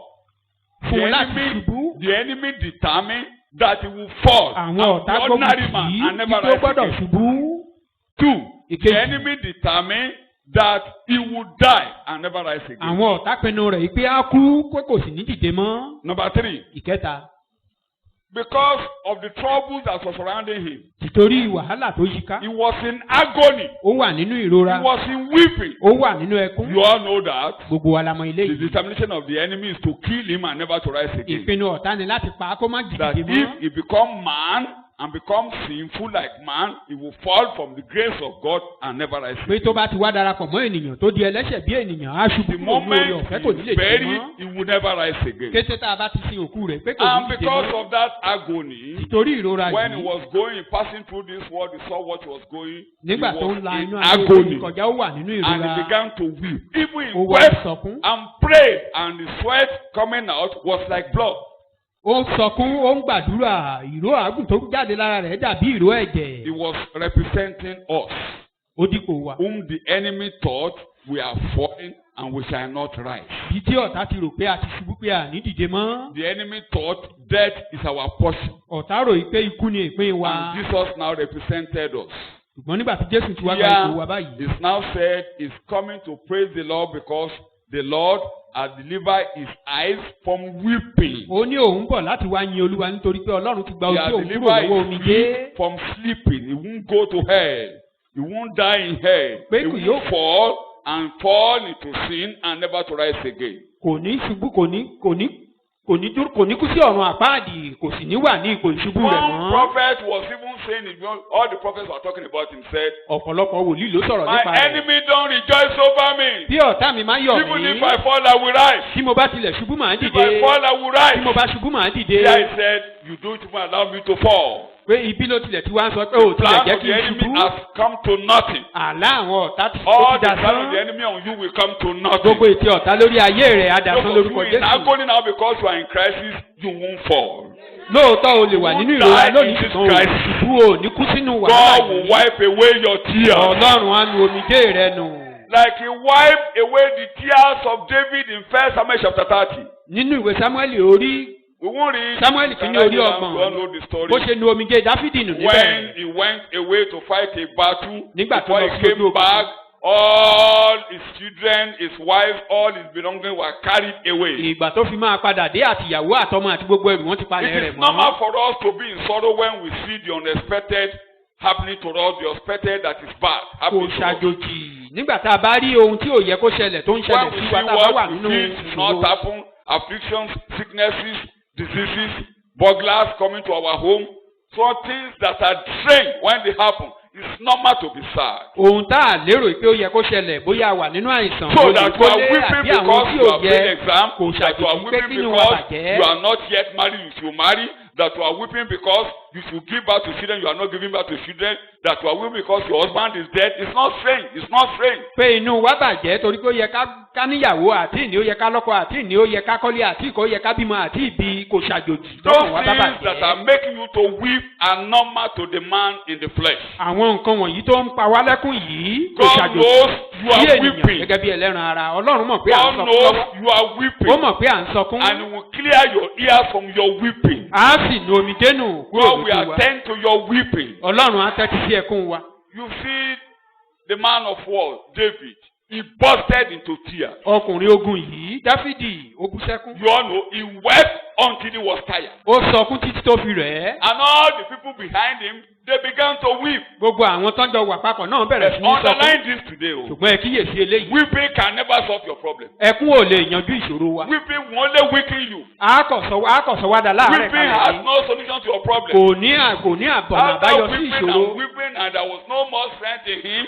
Fún un láti ṣubú. The enemy determined that he will fall. Àwọn and ọ̀tá be gbógun ordinary tì man í and never tí ó rise gbọ́dọ̀ again. ṣubú. Two, the Ìkejì. enemy determined that he would die and never rise again. Àwọn ọ̀tá pinnu rẹ̀ pé á kú pé kò sì ní dìde mọ́. Number three, Ìkẹta, because of the troubles that were surrounding him, tìtorí wàhálà tó yíká. he was in agony. Ó wà nínú He ìrora. was in weeping. Ó wà nínú ẹkún. You all know that. Gbogbo wa la mọ ilé The yìí. determination of the enemy is to kill him and never to rise again. Ìpinnu ọ̀tá ni láti pa á kó má That dìde if mọ́. he become man and become sinful like man, he will fall from the grace of God and never rise Pé tó again. bá ti wá darapọ̀ mọ́ ènìyàn tó di ẹlẹ́ṣẹ̀ bí ènìyàn á ṣubú The kúrò ní orí moment ọ̀fẹ́ kò ní he lè is dìde buried, mọ́. he will never rise again. Kété tá a bá ti sin òkú rẹ̀ pé kò And ní dìde because mọ́. of that agony, Ìtorí ìrora when he yìí, was going, passing through this world, he saw what he was going. He nígbà tó was ń la in inú ayé agony. kọjá ó wà nínú And he ìrora. began to weep. Even he Ó wá wept sọkún. and prayed, and the sweat coming out was like blood. Ó sọkún, ó ń gbàdúrà, ìró àágùn tó jáde lára rẹ̀ dàbí ìró He ẹ̀jẹ̀. was representing us. ó dípò wa. whom the enemy thought we are falling and we shall not rise. Bí tí ọ̀tá ti rò pé a ti ṣubú pé a ní dìde mọ́. The enemy thought death is our portion. Ọ̀tá rò pé ikú ni ìpín wa. And Jesus now represented us. Ṣùgbọ́n nígbà tí Jésù ti wá gba ipò wa báyìí. It's now said he's coming to praise the Lord because the Lord has delivered his eyes from weeping. Ó ní òun bọ̀ láti wá yin Olúwa nítorí pé Ọlọ́run ti gba He ojú has òun kúrò delivered lọ́wọ́ his omijé. feet from sleeping. He won't go to hell. He won't die in hell. Pé He kò won't yóò- fall and fall into sin and never to rise again. Kò ní ṣubú kò ní kú sí ọ̀run àpáàdì kò sì ní wà ní ipò ìṣubú rẹ̀ One mọ́. prophet was even saying, it, all the prophets were talking about him, said, Ọ̀pọ̀lọpọ̀ wòlíì ló sọ̀rọ̀ my nípa rẹ̀. enemy don't rejoice over me. Bí ọ̀tá mi máa yọ̀ Even mí. if I fall, I will rise. Tí mo bá tilẹ̀ ṣubú màá If dìde. I fall, I will Tí mo rise. bá ṣubú màá dìde. Here he said, you don't even allow me to fall. Pé ibi ló tilẹ̀ ti wá ń sọ pé ò tilẹ̀ Plan jẹ́ of kí the n enemy ṣubú. has come to nothing. Àlá àwọn ọ̀tá ti All the dà plan of the sán. enemy on you will come to nothing. Gbogbo ètí ọ̀tá lórí ayé rẹ̀ á dà Those sán of you lórúkọ in Jésù. agony now because you are in crisis, you won't fall. Lóòótọ́ o lè wà nínú ìrora lónìí Jesus ṣùgbọ́n o Christ. ṣubú o ní kú sínú God wàhálà will yìí. wipe away your tears. Ọlọ́run á nu omijé rẹ nù. Like he wiped away the tears of David in 1 Samuel chapter 30. Nínú ìwé Sámúẹ́lì orí We won't read. Samuel kìíní orí We all know ọgbọ̀n the story. bó ṣe nu omijé Dáfídì nù When níbẹ̀. he went away to fight a battle, Nígbà tó before lọ he sí ojú came ogun. back, all his children, his wife, all his belongings were carried away. Ìgbà tó fi máa padà dé àtìyàwó àtọmọ àti gbogbo ẹrù wọn ti palẹ̀ It rẹ̀ is normal mọ́. for us to be in sorrow when we see the unexpected happening to us, the unexpected that is bad Kò happening to us. ṣàjòjì nígbà tá a bá rí ohun tí ò yẹ kó ṣẹlẹ̀ tó ń When ṣẹlẹ̀ we sí see wa tá a bá wà what we nínú feel should not ìṣòro. happen, afflictions, sicknesses, diseases, burglars coming to our home, some things that are strange when they happen. It's normal to be sad. Ohun tá a lérò pé ó yẹ kó ṣẹlẹ̀ bóyá a wà nínú àìsàn So that you are olùkólé weeping àbí àwọn because tí you ò have failed yẹ exam, kò that you are ṣàjòjì pé weeping kí ni wọ́n because bàjẹ́. you are not yet married, you should marry, that you are weeping because you should give birth to children, you are not giving birth to children, that you are weeping because your husband is dead. It's not strange. It's not strange. Pé inú wa bàjẹ́ torí pé ó yẹ ká níyàwó àti ìní ó yẹ ká lọ́kọ àti ìní ó yẹ ká kọ́lé àti ìkó yẹ ká bímọ àti ìbí kò ṣàjòjì Those lọ́kàn wa bá things that are bàjẹ́. making you to weep are normal to the man in the flesh. Àwọn nǹkan wọ̀nyí tó ń pa wá lẹ́kún yìí kò God ṣàjòjì knows you sí are ènìyàn weeping. gẹ́gẹ́ bí ẹlẹ́ran ara. Ọlọ́run mọ̀ pé à ń God sọkún knows lọ́wọ́. you are Ó weeping. mọ̀ pé à ń sọkún. And he will clear your ears from your weeping. A sì nu omijé nù kúrò God will lójú wa. attend to your weeping. Ọlọ́run á tẹ́tí sí ẹkún wa. You see the man of war, David, he bursted into tears. Ọkùnrin ogun yìí Dáfídì ó bú sẹ́kún. You all know, he wept until he was tired. Ó sọkún títí tó fi rẹ̀ ẹ́. And all the people behind him, they began to weep. Gbogbo àwọn tọ́jọ́ wà papọ̀ náà bẹ̀rẹ̀ sí ní sọkún. Underline this today. Oh. Ṣùgbọ́n ẹ kíyèsí eléyìí. Weeping can never solve your problem. Ẹkún ò lè yanjú ìṣòro wa. Weeping will only weaken you. Àkọ̀sọ̀ wa dà láàárẹ̀ Weeping kalẹ̀ has yìí. no solution to your problem. Kò ní àbọ̀nà After àbáyọ sí weeping ìṣòro. and weeping and there was no more strength in him,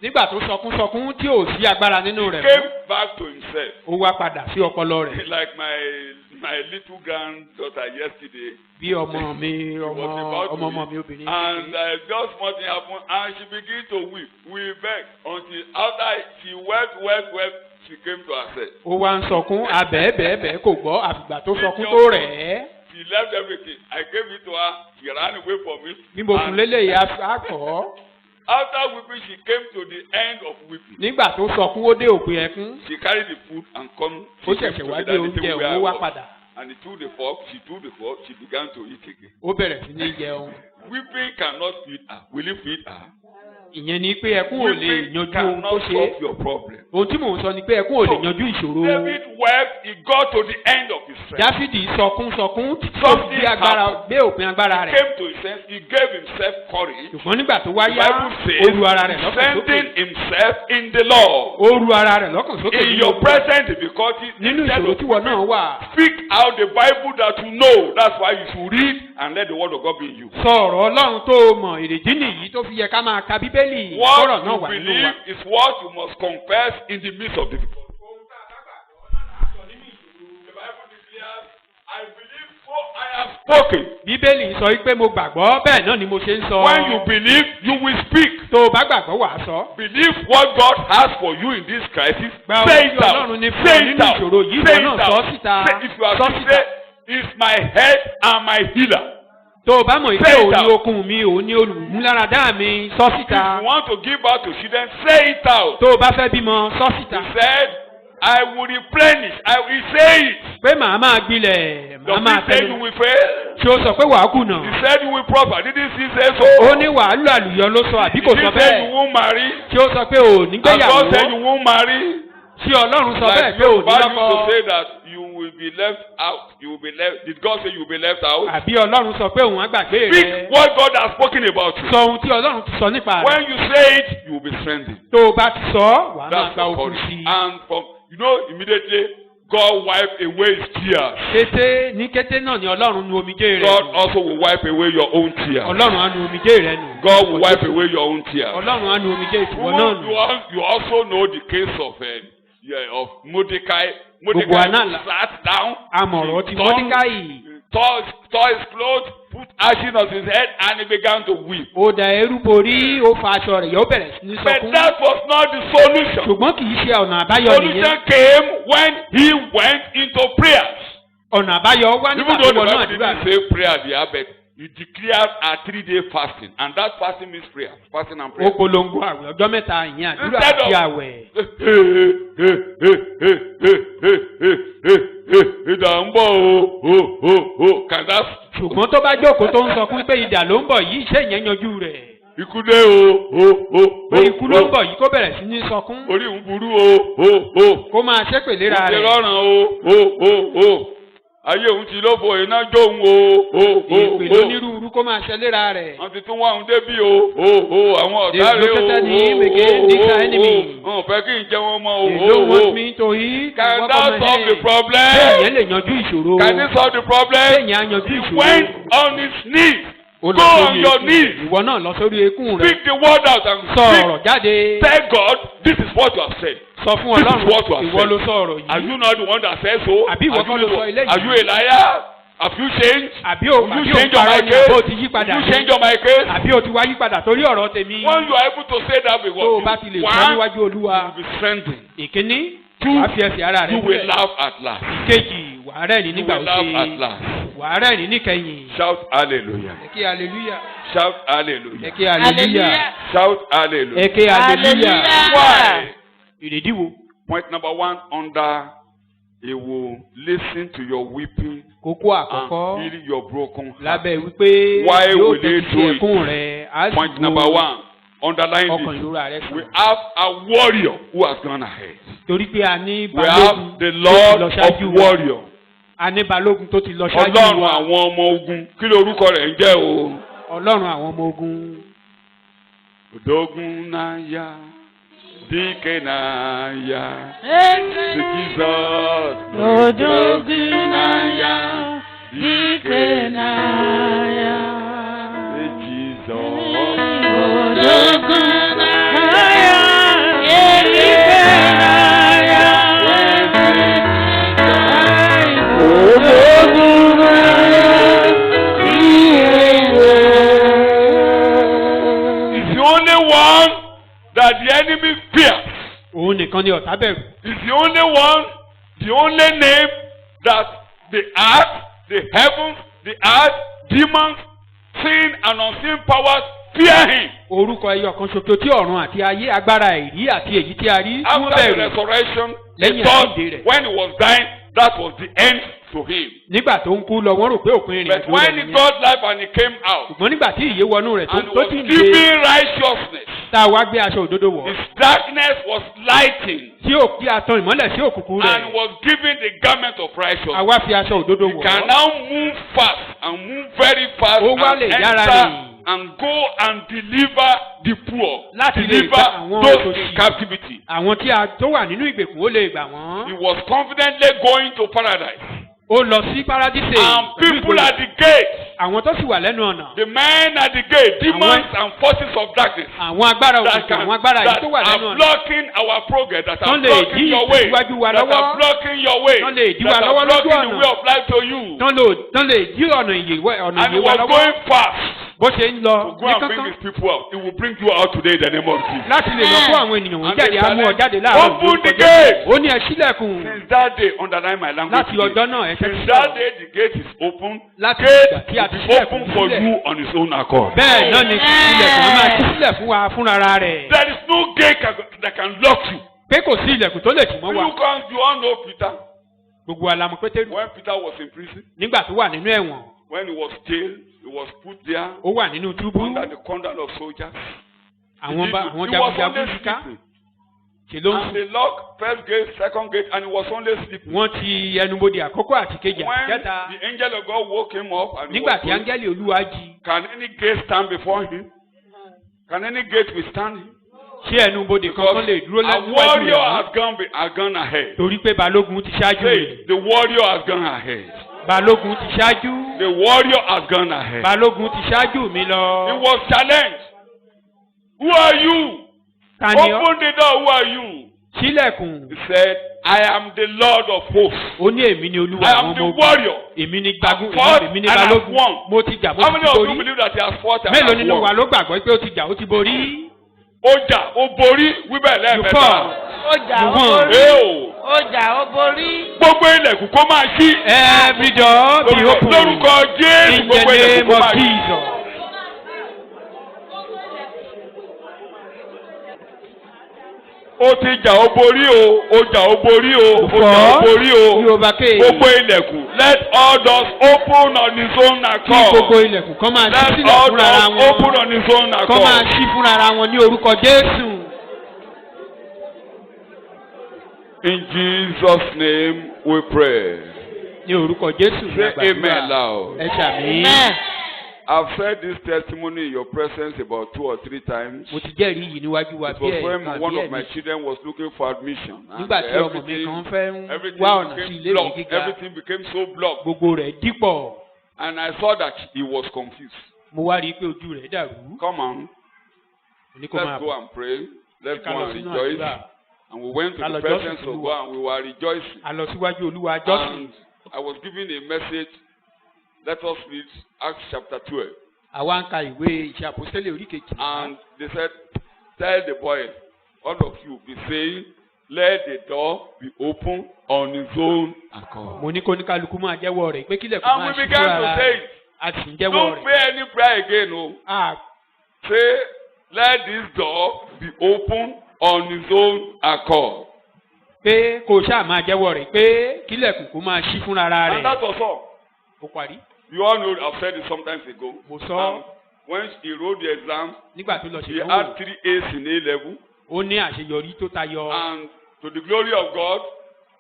Nígbà tó sọkún tí ò sí agbára nínú rẹ̀ came mọ́, back to himself. ó wá padà sí ọpọlọ rẹ̀. Like my little granddaughter yesterday. Bí ọmọ mi She was about to ọmọ weep. mi obìnrin. And just something happened and she began to weep. We begged until after she wept, she came to herself. Ó wá ń sọkún abẹ́ẹ̀bẹ́ẹ̀bẹ́ kò gbọ́ àfìgbà tó sọkún tó rẹ̀ ẹ́. She left everything. I gave it to her. She ran away from me. Bí mo fún And lélẹ̀ yìí á kọ́. after weeping, she came to the end of weeping. Nígbà tó sọkún ó dé òpin ẹkún. She carried the food and come. Ó She came ṣẹ̀ṣẹ̀ to wá the gbé dining oúnjẹ table where I òun wá was. padà. And he took the fork. She took the fork. She began to eat again. Ó bẹ̀rẹ̀ sí ní jẹun. Weeping cannot feed her. Will it feed her? Ìyẹn ni pé ẹkún ò lè Weeping yanjú ohun tó cannot ṣe. solve your problem. Ohun tí mò ń sọ ni pé ẹkún ò lè yanjú ìṣòro. David wept. He got to the end of his strength. Dáfídì sọkún títí tó fi dé òpin agbára He rẹ̀. came to his sense. He gave himself courage. Ṣùgbọ́n nígbà tó wá The yá, Bible ó says, ru ara rẹ̀ lọ́kàn sókè. strengthen himself in the Lord. Ó ru ara rẹ̀ lọ́kàn sókè In your present difficulty, nínú instead ìṣòro of tí wọn náà wà. speak out the Bible that you know. That's why you should read and let the word of God be in you. Sọ ọ̀rọ̀ Ọlọ́run tó mọ̀ èrèdí nìyí tó fi yẹ ká máa ka Bíbélì. What Ọ̀rọ̀ náà you wà nínú wa. believe is what you must confess in the midst of difficulty. The Bible declares, I believe so I have spoken. Bíbélì sọ wípé mo gbàgbọ́ bẹ́ẹ̀ náà ni mo ṣe ń sọ. When you believe, you will speak. Tó o bá gbàgbọ́ wà á sọ. Believe what God has for you in this crisis. Gba Say ohun it tí out. Ọlọ́run ní fún ọ Say nínú it out. ìṣòro yìí Say ìwọ náà it sọ out. síta. Say, if you are Sọ sick, síta. say, it's my head and my healer. tó o bá mọ̀ pé Say it òun ni out. okun mi òun ni olùmúláradá mi sọ If síta. you want to give birth to children, say it out. tó o bá fẹ́ bímọ sọ síta. He said, I will replenish. I will say it. pé màá máa gbilẹ̀ màá Does máa he say you tẹ̀lé. will fail? ṣé o sọ pé wàá kùnà. He said you will prosper. Didn't he say so? ó ní wàhálù àlùyọ ló sọ àbí kò Did sọ he say you bẹ́ẹ̀. won't marry? ṣé o sọ pé ò ní And God said you gbéyàwó. won't marry? ṣé ọlọ́run sọ Like bẹ́ẹ̀ pé ò ní Yoruba used to lọ́kọ. say that you will be left out. You will be left. Did God say you will be left out? àbí ọlọ́run sọ pé òun á gbàgbé Speak rẹ. what God has spoken about you. sọ ohun tí ọlọ́run ti sọ nípa rẹ. When you say it, you will be strengthened. tó o bá ti sọ wàá máa That's gba the okun courage. sí i. And from immediately God wipe away his tears. kété ní kété náà ni ọlọ́run nu omijé rẹ God nù. also will wipe away your own tears. ọlọ́run á nu omijé rẹ nù. God will wipe away your own tears. ọlọ́run á nu omijé ìtìwọ́ náà nù. You also know the case of Mordecai. Gbogbo àná Mordecai la- sat down. amọ̀rọ̀ ti Mọ́díkáì. Tore his clothes, put ashes on his head, and he began to weep. ó da ẹrú borí ó fa aṣọ rẹ̀ yóò bẹ̀rẹ̀ sí ní But sọkún. that was not the solution. ṣùgbọ́n kì í ṣe ọ̀nà àbáyọ Solution nìyẹn. came when he went into prayers. ọ̀nà àbáyọ wá Even nígbà though tó the wọnú Bible àdúrà. didn't say prayer there, but he declared a 3-day fasting, and that fasting means prayer, fasting and ó prayer. polongo àwẹ̀ ọjọ́ mẹ́ta ìyẹn àdúrà Instead àti of- àwẹ̀. Ìdà ń bọ̀ o. Can that ṣùgbọ́n tó bá jókòó tó ń sọkún pé idà ló ń bọ̀ yìí ṣé ìyẹn yanjú rẹ̀. ikú dé o. pé ikú ló ń bọ̀ yìí kó bẹ̀rẹ̀ sí ní sọkún. Orí ń burú o. kó máa ṣépè léra Ó ti rẹ̀. rọrùn o. Ayé òun ti lófo iná jóun o. ìpè lónírúurú kó máa ṣe léra rẹ̀. Wọ́n ti tún wá òun débí o. Àwọn ọ̀tá They rẹ̀ located him again, this our enemy. Wọ́n fẹ́ kí n jẹ wọn mọ́ They don't want o. me to eat. Can Walk that on my solve the head. problem? Bẹ́ẹ̀yẹn lè yanjú ìṣòro. Can this solve the problem? Bẹ́ẹ̀yẹn á yanjú He ìṣòro. went on his knees. Ó Go lọ sórí on your ekún knees. rẹ̀. Ìwọ náà lọ sórí ekún rẹ̀. Speak the word out and Sọ speak. ọ̀rọ̀ jáde. Tell God, this is what you have said. Sọ fún This is what you Ọlọ́run. have Ìwọ said. ló sọ ọ̀rọ̀ Are yìí. you not the one that said so? Àbí ìwọ kọ́ ló sọ eléyìí? Are you a liar? Have you changed? Àbí o Have you àbí o changed on parọ́ my ni case? àbó ti yí padà Have you ní. changed on my case? Àbí o ti wá yí padà torí ọ̀rọ̀ tèmi. When you are able to say that before Tó o bá ti lè sọ one, níwájú Olúwa. you will be strengthened. Ìkíní, Two, wàá fi ẹsẹ̀ ara rẹ̀ you will múlẹ̀. laugh at last. Ìkejì, wàá rẹ́rìn You nígbà will laugh at òṣè. last. Wàá rẹ́rìn níkẹyìn. Shout hallelujah. Ẹ ké hallelujah. Shout Ẹ hallelujah. ké hallelujah. Shout hallelujah. Ẹ ké hallelujah. Why? Ìrèdí wo? Point number one, under he will listen to your weeping Kókó and àkọ́kọ́ heal your broken heart. lábẹ́ wípé Why yóò will they tẹ̀sí do it? ẹkún rẹ̀ á sì Point number wo one, underline ọkàn this. ìrora rẹ̀ We sàn. have a warrior who has gone ahead. Torí pé a ní We balógun have the tó ti Lord lọ of ṣáájú wa. warrior. A ní balógun tó ti lọ ṣáájú Ọlọ́run wa. àwọn ọmọ ogun. Kí lorúkọ rẹ̀ ń jẹ́ o? Ọlọ́run àwọn ọmọ ogun. Odogun náyà, díkẹ̀ náyà, sí Jesus. Odogun náyà, díkẹ̀ náyà. Sí Jesus. Odogun náyà, díkẹ̀ náyà. Odogun náyà, díkẹ̀ náyà. He's the only one that the enemy fears. Òun nìkan ni ọ̀tá bẹ̀rù. He's the only one, the only name that the earth, the heavens, the earth, demons, sin and unseen powers fear him. Orúkọ ẹyọ kan ṣoṣo tí ọ̀run àti ayé agbára ìrí àti èyí tí a rí tí wọ́n After the bẹ̀rù. resurrection, they Lẹ́yìn thought àjíǹde rẹ̀. when he was dying, that was the end to him. Nígbà tó ń kú lọ, wọ́n rò pé òpin ìrìn But àjò when rẹ̀ he nìyẹn. got life and he came out Ṣùgbọ́n nígbà tí ìyè wọnú rẹ̀ and tó was ti ń giving ṣe righteousness, tá a wá gbé aṣọ òdodo wọ̀. his darkness was lighting Tí ò kí a tan ìmọ́lẹ̀ sí òkùnkùn and rẹ̀. was giving the garment of A righteousness. wá fi aṣọ òdodo You wọ̀. can now move fast and move very fast Ó wá and lè yára enter rìn. and go and deliver the poor, Láti lè deliver gba àwọn those òtòṣì. in captivity. Àwọn tí a tó wà nínú ìgbèkùn ó lè gbà wọ́n. He was confidently going to paradise. Ó lọ sí Paradíṣe. And pẹ̀lú people ìgboyà. at the gate, Àwọn tó sì wà lẹ́nu ọ̀nà. the men at the gate, demons and forces of darkness Àwọn agbára that, òkùnkùn, àwọn agbára yìí that tó wà lẹ́nu are ọ̀nà. blocking our progress, that are Tán lè blocking dí your way, ìtẹ̀síwájú wa that are lọ́wọ́. blocking your way, Tán lè dí wa that lọ́wọ́ are lójú blocking the ọ̀nà. way of life to you. Tán lè dí ọ̀nà ìyè And he wa was lọ́wọ́. going fast. bó ṣe ń lọ to go ní and bring kankan his people out. He will bring you out today in the name of Jesus. láti lè lọ kó àwọn ènìyàn wọn And jáde they á mú ọ challenge, jáde láàárọ̀ open lórúkọ the Jésù. gate. ó ní ẹ ṣílẹ̀kùn Since that day, underline my language. láti ọjọ́ náà ẹ Since ṣe that day, the gate is open. láti Gate ìgbà tí a ti will be ṣílẹ̀kùn open for sílẹ̀. you on his own accord. bẹ́ẹ̀ náà ni ilẹ̀kùn á máa ṣí sílẹ̀ fún wa fúnra rẹ̀. There is no gate that can lock you. pé kò sí ilẹ̀kùn tó lè tì mọ́ wa. You all know Peter. gbogbo alamọ Pétérù When Peter was in prison, nígbà tó wà nínú ẹ̀wọ̀n when he was jailed, he was put there ó wà nínú túbú under the control of soldiers. àwọn He was jagunjagun only yíká sleeping. ṣe ló ń And they locked first gate, second gate, and he was only sleeping. wọ́n ti ẹnubodè àkọ́kọ́ àti kejì àti When kẹta the angel of God woke him up and he nígbà was tí going, áńgẹ́lì olúwa jí can any gate stand before him? Can any gate withstand him? ṣé ẹnubodè kankan lè dúró a níwájú warrior rẹ̀ has gone ahead. torí pé balógun ti ṣáájú rẹ̀ Say, the warrior has gone ahead. balógun ti ṣáájú The warrior has gone ahead. balógun ti ṣáájú mi He lọ. was challenged. Who are you? ta ni ọ́ Open the door. Who are you? ṣílẹ̀kùn He said, I am the Lord of hosts. ó ní èmi ni olúwa I àwọn am ọmọ the ogun warrior. èmi ni gbagun I fought èmi ni and I balógun won. mo ti jà mo How ti many of you borí believe that he has fought and mélòó has nínú wa won? ló gbàgbọ́ pé ó ti jà ó ti borí. Ó jà, ó borí, wíbẹ̀ You lẹ́ẹ̀mẹ́ta. fall. ó jà ó Ìwọ̀n. borí Eo, ó jà ó borí. gbogbo ilẹ̀kùn kó máa ṣí. Every door be open Lórúkọ Jésù in gbogbo the ilẹ̀kùn name kó máa of ṣí. Jesus. Ó ti jà ó borí o, ó jà ó borí o, ó jà ó borí o. You overcame. Gbogbo ilẹ̀kùn. Let all doors open on his own Kí gbogbo accord. ilẹ̀kùn kan máa ṣí Let sílẹ̀ all fúnra ara doors open wọn. on his own Kan máa accord. ṣí fúnra ara wọn ní orúkọ Jésù. In Jesus' name we pray. Ní orúkọ Jésù ní Say amen àgbàdúrà. loud. Ẹ ṣàmì. Amen. I've said this testimony in your presence about 2 or 3 times. Mo ti jẹ́rìí yìí níwájú wa It bí was when ẹ̀ẹ̀kan one bí of my ẹ̀ẹ̀mejì. children was looking for admission. And Nígbà tí ọmọ mi kan fẹ́ ń everything wá ọ̀nà sí became ilé ìwé blocked. gíga, Everything became so blocked. gbogbo rẹ̀ dípọ̀. And I saw that he was confused. Mo wá rí i pé ojú rẹ̀ dàrú. Come on, Mo ní kó máa let's go and pray. Let's ká go lọ and sínú rejoice. àdúrà. And we went to Ká the lọ presence jọ́sìn of fún God and we were rejoicing. A lọ síwájú Olúwa jọ́sìn. And I was given a message. Let us read Acts chapter 12. Àwa ń ka ìwé ìṣe àpòstélì orí kejì. And they said, tell the boy, all of you be saying, let the door be open on his own accord. Mo ní kó ní kálukú máa jẹ́wọ́ rẹ̀ pé kílẹ̀ kó And máa we ṣí began fúnra to rẹ̀. say it. A sì ń jẹ́wọ́ Don't rẹ̀. pray any prayer again, no. A Say, let this door be open on his own accord. pé kó ṣáà máa jẹ́wọ́ rẹ̀ pé kílẹ̀kùn kó máa ṣí fúnra And rẹ̀. that was all. Ó parí. You all know, I've said it sometimes ago. Mo sọ And when he wrote the exam, nígbà tó lọ he ṣèdánwò. had 3 A's in A level. Ó ní àṣeyọrí tó tayọ. And to the glory of God,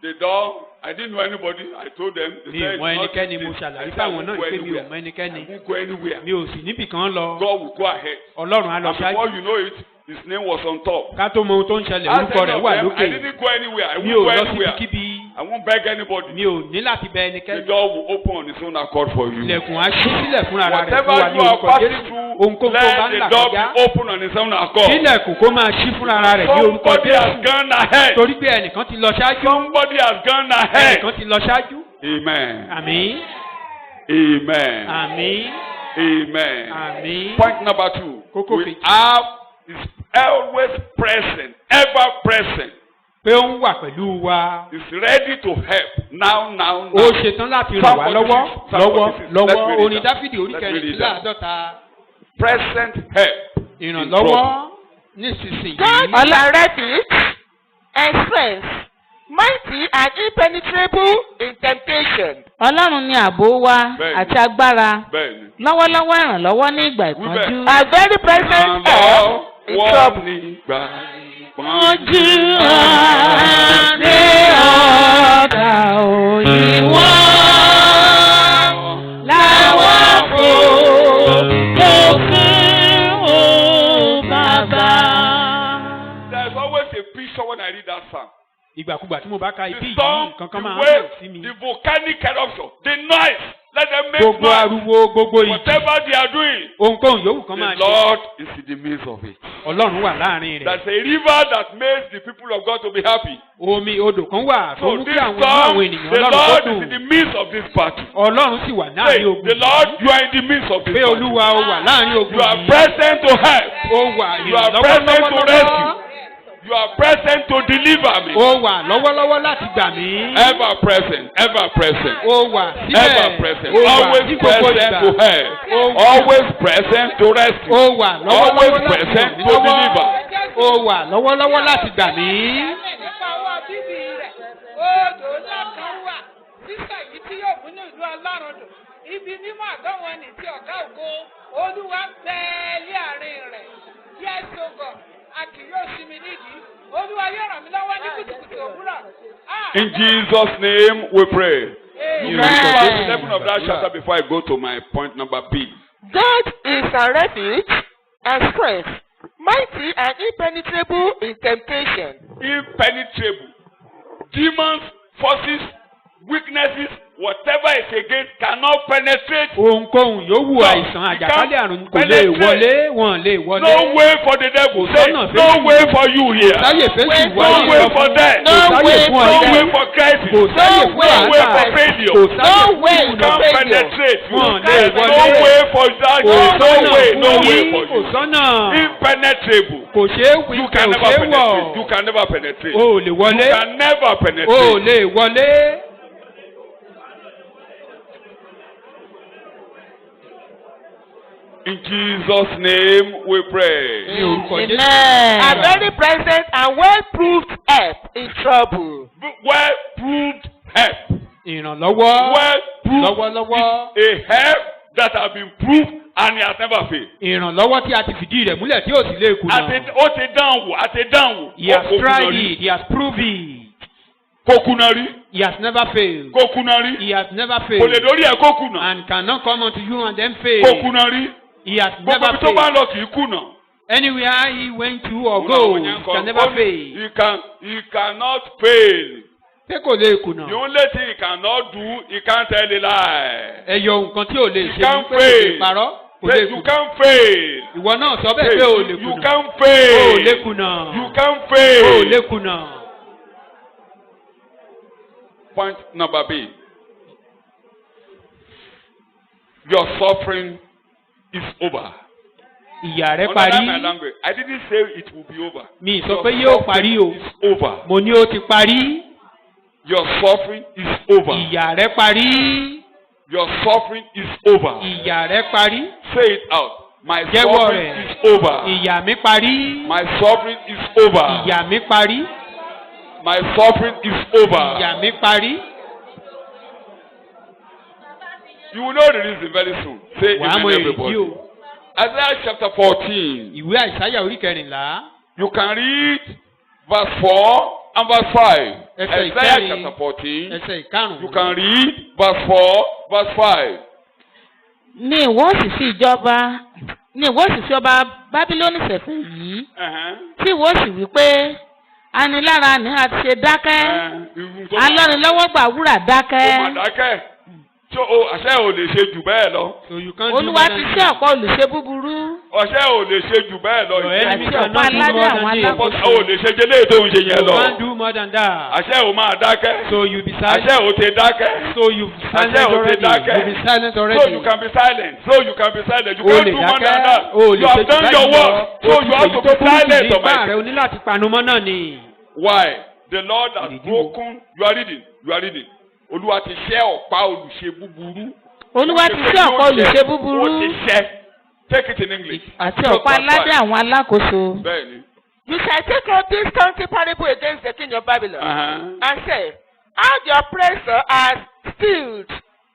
the door, I didn't know anybody. I told them. They Mi said, ò mọ "It's not ẹnikẹ́ni, this." mo I ṣàlàyé said, fáwọn "I náà won't go pé mi ò anywhere. mọ ẹnikẹ́ni. I won't go anywhere. Mi ò sì níbì kan lọ. God will go ahead. Ọlọ́run á lọ And before ṣáájú. you know it, his name was on top. Ká tó mọ ohun tó ń ṣẹlẹ̀, I orúkọ said, rẹ̀ "No, wà I lókè. didn't go anywhere. I Mi won't ò go lọ anywhere. síbikíbi. I won't beg anybody. Mi ò ní láti bẹ The ẹnikẹ́ni. door will open on its own accord for you. Ilẹ̀kùn á ṣí sílẹ̀ fúnra rẹ̀ fún Whatever wa ní you are orúkọ passing Jésù. through, Ohunkóhun tó bá let ń là the door kọjá. be open on its own accord. Kílẹ̀kùn kó máa ṣí fúnra rẹ̀ ní orúkọ Somebody has Jésù. gone ahead. Torí pé ẹnìkan ti lọ ṣáájú. Somebody has gone ahead. Ẹnìkan ti lọ ṣáájú. Amen. Àmín. Amen. Àmín. Amen. Àmín. Point number 2. Kókó We kejì. have is always present, ever present. Pé ó ń wà pẹ̀lú wa. Is ready to help now. Ó ṣetán láti ràn wá lọ́wọ́ lọ́wọ́. Orin Dáfídì orí Let's read it. kẹrìndínláàádọ́ta. Present help. in Ìrànlọ́wọ́ trouble. nísinsìnyí. God is ready and strength, mighty and impenetrable in temptation. Ọlọ́run ni ààbò wa Bẹ́ẹ̀ni. àti agbára Bẹ́ẹ̀ni. lọ́wọ́lọ́wọ́ ìrànlọ́wọ́ ní ìgbà ìpọ́njú. A very present help in trouble. nígbà Ojú àárẹ̀ ọ̀gá òyìnbó làwọn kò fún ó bàbá. There's always a picture when I read that psalm. Ìgbàkúgbà tí mo bá ka ibi The yìí, song, kankan the máa ń wave, bọ̀ sí mi. the volcanic eruption, the noise Let them make gbogbo noise. ariwo gbogbo ìjì Whatever they are doing, ohunkóhun yòówù kan máa the ṣe Lord is in the midst of it. ọlọ́run wà láàrin rẹ̀. There's a river that makes the people of God to be happy. omi odò kan wà tó So mú this kí àwọn time, ènìyàn the ọlọ́run Lord tó is in the dùn. midst of this battle. ọlọ́run sì wà Say, láàrin ogun the Lord, you are in the midst of this pé battle. olúwa ó wà láàrin ogun You are yìí. present to help. ó wà You are present to lọ́wọ́lọ́wọ́ rescue. You are present to deliver me. ó wà lọ́wọ́lọ́wọ́ láti gbà mí. Ever present, ever present. ó wà Ever síbẹ̀ present. ó wà Always ní gbogbo present ìgbà. to help. Ó wà. Always present to rescue. ó wà Always lọ́wọ́lọ́wọ́ láti present ràn mí to lọ́wọ́. deliver. ó wà lọ́wọ́lọ́wọ́ láti gbà mí. nípa ọwọ́ bíbí rẹ̀ odò ńlá kan wà sísọ yìí tí yóò múnú ìlú ọlọ́run dùn ibi mímọ́ àdánwò ní ti ọ̀gá ògo olúwa bẹ́ẹ̀ lé àárín rẹ̀ yes o God a kì yóò sí mi nídìí olúwa yóò ràn mí lọ́wọ́ ní kùtùkùtù òwúrọ̀. In Jesus' name we pray. You Amen. read verse 11 of that chapter before I go to my point number B. God is a refuge and strength, mighty and impenetrable in temptation. Impenetrable. Demons, forces, weaknesses, whatever is against cannot penetrate. ohunkóhun yòówù No, àìsàn you àjàkálẹ̀ can't àrùn kò lè penetrate. wọlé wọn lè wọlé. No way for the devil. Say, Sọ́nà no fẹ́ẹ́ way for you here. sáyè fèsì No wáyé way lọ for fún- that. kò No sáyè way fún for No ọ̀dà way for crisis. kò sáyè No fún way. No way for àgbà failure. kò You sáyè No fún way. ìkùnà can't penetrate. You Wọn lè can't. No wọlé. way for that. kò No sọ́nà way. No fún way yín for kò you. sọ́nà Impenetrable. kò ṣeé wí You kò can never ṣeé penetrate. You wọ̀ can never penetrate. o ò lè You wọlé can never o ò penetrate. lè wọlé. In Jesus' name we pray. ní orúkọ Jésù. A very present and well-proved help in trouble. Well proved help. ìrànlọ́wọ́ Well proved. lọ́wọ́lọ́wọ́ A help that has been proved and it has never failed. ìrànlọ́wọ́ tí a ti fìdí rẹ̀ múlẹ̀ tí ò sì lè kùnà. Ó ti dánwò, a ti dánwò. He has Kò kùnà tried rí. it, he has proved it, Kò kùnà rí. he has never failed, Kò kùnà rí. he has never Kò lè failed, lórí ẹ̀ kó kùnà. and cannot come unto you and then Kò fail. kùnà rí. He has Gbogbo never ibi tó bá failed. lọ kì í kùnà. Anywhere he went to or Òun go, làwọn yẹn he kọ, can ó never ní, fail. He cannot fail. Pé kò lè kùnà. The only thing he cannot do, he can't tell a lie. Ẹyọ nǹkan tí ò lè You ṣe can't ni pé kò lè fail. parọ́, kò lè Say, you kùnà. can't fail. Ìwọ náà sọ bẹ́ẹ̀ Say, pé ò lè you kùnà. can't O ò lè fail. kùnà. You can't O ò fail. lè kùnà. Point number B. Your suffering is over. Ìyà rẹ̀ Understand my parí. language. I didn't say it will be over. Mi sọ Your pé yóò parí o. suffering is over. Mo ní ó ti parí. Your suffering is over. Ìyà rẹ̀ parí. Your suffering is over. Ìyà rẹ̀ parí. Say it out. My Jẹ́wọ́ suffering rẹ̀. is over. Ìyà mi parí. My suffering is over. Ìyà mi parí. My suffering is over. Ìyà mi parí. You will know the reason very soon. Say Wàá amen mọ èrèdí everybody. o. Isaiah chapter 14. Ìwé Àìsáyà orí kẹrìnlá. You can read verse 4 and verse 5. Ẹsẹ̀ Isaiah ìkẹrin. chapter 14. Ẹsẹ̀ You ìkarùn-ún. can read verse 4, verse 5. ní ìwọ sì fi ìjọba ní ìwọ sì fi ọba Bábílónì ṣẹ̀fẹ̀ yìí tí ìwọ sì wí pé anilára ni a ti ṣe dákẹ́ alọ́nilọ́wọ́gbà wúrà Ó mà dákẹ́ dákẹ́. Ṣé o àṣẹ ò lè ṣe jù bẹ́ẹ̀ lọ? So you can't do olúwa more ti than ṣe that. ọ̀pọ̀ olùṣe búburú Ọṣẹ ò lè ṣe jù bẹ́ẹ̀ lọ. Your enemy Àti cannot ọ̀pá do aládé more àwọn than this. alákòóso. O ò lè ṣe jẹ́lé tó ń ṣe yẹn You lọ. can't do more than that. Àṣẹ ò máa dákẹ́. So you be Àṣẹ silent. ò ti dákẹ́. So you silent Àṣẹ ò ti already. dákẹ́. You be silent So already. you can be silent. So you can be silent. You O can't lè do more than dákẹ́. that. O lè You ṣe have jù done báyìí your lọ. work. So O ti you have ṣèyí to tó be burú jù silent ní on my ipá rẹ o ní láti panumọ́ náà ni. Why? The Lord has Ìdí wo? broken. You are reading. You are reading. Olúwa ti ṣẹ́ ọ̀pá olùṣe búburú. olúwa ti ṣe ọ̀pọ̀ olùṣe búburú Ó ti ṣẹ́. Take it in English. àti ọ̀pá aládé àwọn alákòóso. Bẹ́ẹ̀ni. You shall take up this country parable against the king of Babylon and say, how the oppressor has stilled,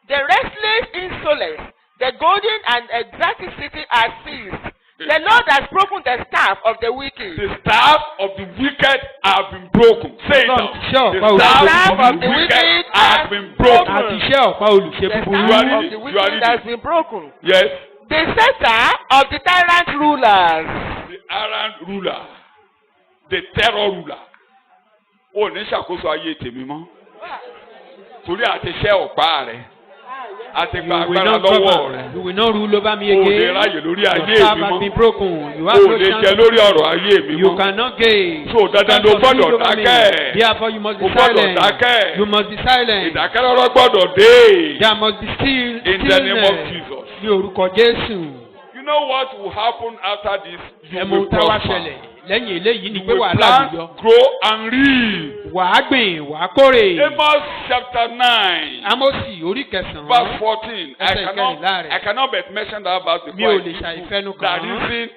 the restless insolence, the golden and exacting city has seized. The Lord has broken the staff of the wicked. The staff of the wicked have been broken. Say it Lord, now. sure, The Paul, staff of of the the wicked wicked has has been broken. Àti iṣẹ́ ọ̀pá olùṣe The búburú. You are staff reading. of the You are wicked reading. has been broken. Yes. The scepter of the tyrant rulers. The errant ruler. The terror ruler. Ó ní ṣàkóso ayé tèmi mọ́. Torí àti ṣẹ́ ọ̀pá rẹ̀. àti gba You will agbára not lọ́wọ́ govern. rẹ̀. You will not rule over me O ò lè again. ráyè lórí Your ayé staff mi has mọ́. been broken. You O have ò no lè jẹ chance. lórí ọ̀rọ̀ ayé mi You mọ́. cannot gain. So dandan ló gbọ́dọ̀ dákẹ́. Therefore you must be O gbọ́dọ̀ silent. dákẹ́. You must be silent. Ìdákẹ́rọ́rọ́ gbọ́dọ̀ dé. There must be still In the name of stillness. Jesus. Ní orúkọ Jésù. You know what will happen after this? You Ẹ̀mú will tá wá prosper. ṣẹlẹ̀ lẹ́yìn eléyìí ni You pé will wàhálà plant, ló yọ. grow and reap. Wàá gbìn, wàá kórè. Amos chapter 9. Ámósì orí kẹsàn-án. Verse 14. I Ẹsẹ̀ ìkẹrìnlá rẹ̀. cannot but mention that verse Mi ò before I lè give you ṣàìfẹ́nu the kàn án. reason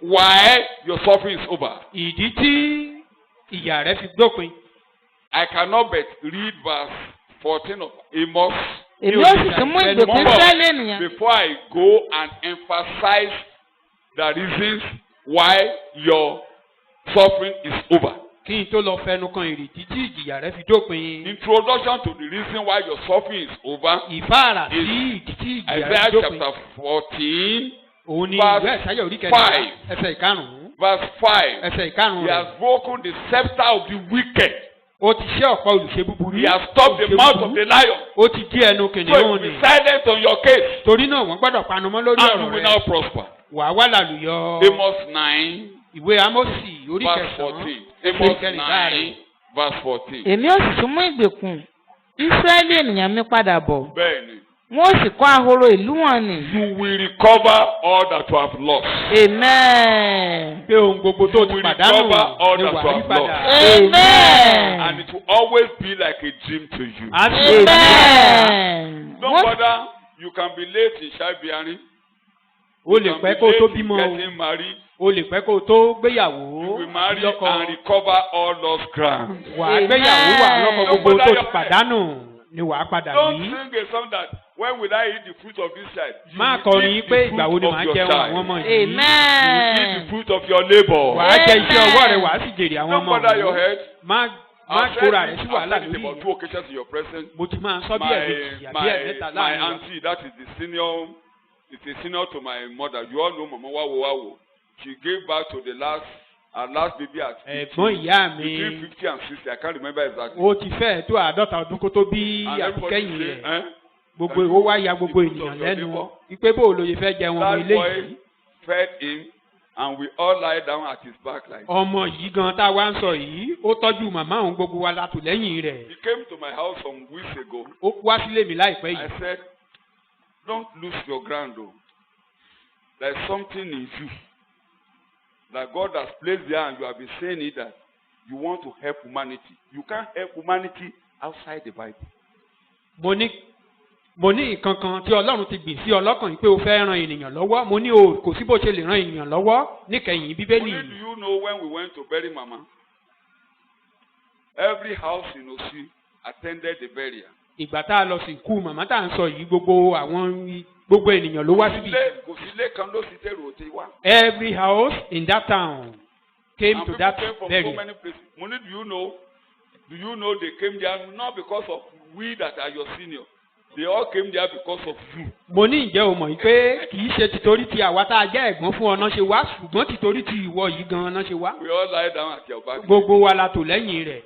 why your suffering is over. Ìdí tí ìyà rẹ̀ fi dópin. I cannot but read verse 14 of Amos èmi ó sì tún mú ìgbèkùn Ísírẹ́lì ènìyàn. before I go and emphasize the reasons why your suffering is over. Kí n tó lọ fẹnu kan ìrètí tí ìjìyà rẹ̀ fi dópin. Introduction to the reason why your suffering is over. Ìfáàrà sí ìdí tí ìjìyà rẹ̀ Isaiah fi dópin. chapter 14, Òun ni verse ìwé Àìsáyà orí 5. kẹrìnlá ẹsẹ̀ ìkarùn-ún. verse 5. Ẹsẹ̀ ìkarùn-ún He has rẹ̀. broken the scepter of the wicked. Ó ti ṣẹ́ ọ̀pá olùṣe búburú. He has stopped the mouth of the lion. Ó ti dí ẹnu So kìnìún you ni. be silent on your case. Torí náà wọ́n gbọ́dọ̀ panumọ́ lórí And you ọ̀rọ̀ will rẹ̀. now prosper. Wàá wà lálùyọ. Amos 9, Ìwé Ámósì orí verse kẹsàn-án. 14. ẹsẹ̀ Amos ìkẹrìnlá rẹ̀. 9, verse 14. èmi ó sì tún mú ìgbèkùn Ísírẹ́lì ènìyàn mi padà bọ̀. Bẹ́ẹ̀ni. Wọ́n ó sì kọ́ ahoro ìlú wọn nì. You will recover all that you have lost. Amen. Pé ohun gbogbo tó ti will pàdánù recover all ni that wàá you rí have padà. lost. Amen. And it will always be like a dream to you. Á sì Amen. Don't Wọ́n- bother. You can be late in childbearing. O lè pẹ́ kó o tó bímọ o. Getting married. O lè pẹ́ kó o tó gbéyàwó. You will marry lọ́kọ. and recover all lost ground. Wàá gbéyàwó wà lọ́kọ Don't gbogbo bother tó ti your- pàdánù ni wàá padà Don't rí. sing a song that when will I eat the fruit of this child? You Má will kọrin eat pé the ìgbà wo fruit ni of màá your jẹun child. àwọn ọmọ yìí. You will eat the Amen. fruit of your labor. Wàá jẹ iṣẹ́ Amen. ọwọ́ rẹ̀ wàá sì jèrè àwọn Don't ọmọ bother your yìí. head. Má I've kóra said rẹ̀ sí it wàhálà about lórí. 2 occasions in your presence. Mo ti máa sọ bí ẹ̀ẹ́dẹ̀jì àbí ẹ̀ẹ́dẹ́ta My láàrin wa. auntie, that is the senior, it's a senior to my mother. You all know Mama Wawo. She gave birth to the last baby at 50. Ẹ̀gbọ́n ìyá mi. Between 50 and 60, I can't remember exactly. Ó ti fẹ́ẹ̀ tó 50 ọdún kó tó bí And everybody àbíkẹ́yìn say, rẹ̀. eh? Gbogbo ó wá ya gbogbo ènìyàn lẹ́nu. Ipe bó o lóye fẹ́ jẹun ọmọ That ilé boy yìí. fed him, and we all lie down at his back like. Ọmọ yìí gan tá a wá ń sọ yìí, ó tọ́jú màmá òun gbogbo wa látòlẹ́yìn rẹ̀. He came to my house some weeks ago. Ó wá sílé mi láìpẹ́ I yìí. said, don't lose your ground, though. There's something in you that God has placed there, and you have been saying it that you want to help humanity. You can't help humanity outside the Bible. Mo ní nǹkan kan tí Ọlọ́run ti gbìn sí ọlọ́kàn yìí pé o fẹ́ ran ènìyàn lọ́wọ́. Mo ní o kò sí bó ṣe lè ran ènìyàn lọ́wọ́ níkẹyìn Bíbélì. Only do you know when we went to bury Mama? Every house in Osi attended the burial. Ìgbà tá a lọ sìnkú màmá tá à ń sọ yìí gbogbo ènìyàn ló wá síbí. Kò sí ilé kan ló sì tẹ̀rù òtí wá. Every house in that town came And to people that came from so burial. many places. Money, do you know they came there not because of we that are your senior. They all came there because of you. Mo ní ǹjẹ́ o mọ̀ yìí pé kì í ṣe tìtorí ti àwa tá a jẹ́ ẹ̀gbọ́n fún ọ náà ṣe wá ṣùgbọ́n tìtorí ti ìwọ yìí gan-an náà ṣe wá. We all lie down at your back. Gbogbo wa la tò lẹ́yìn rẹ̀.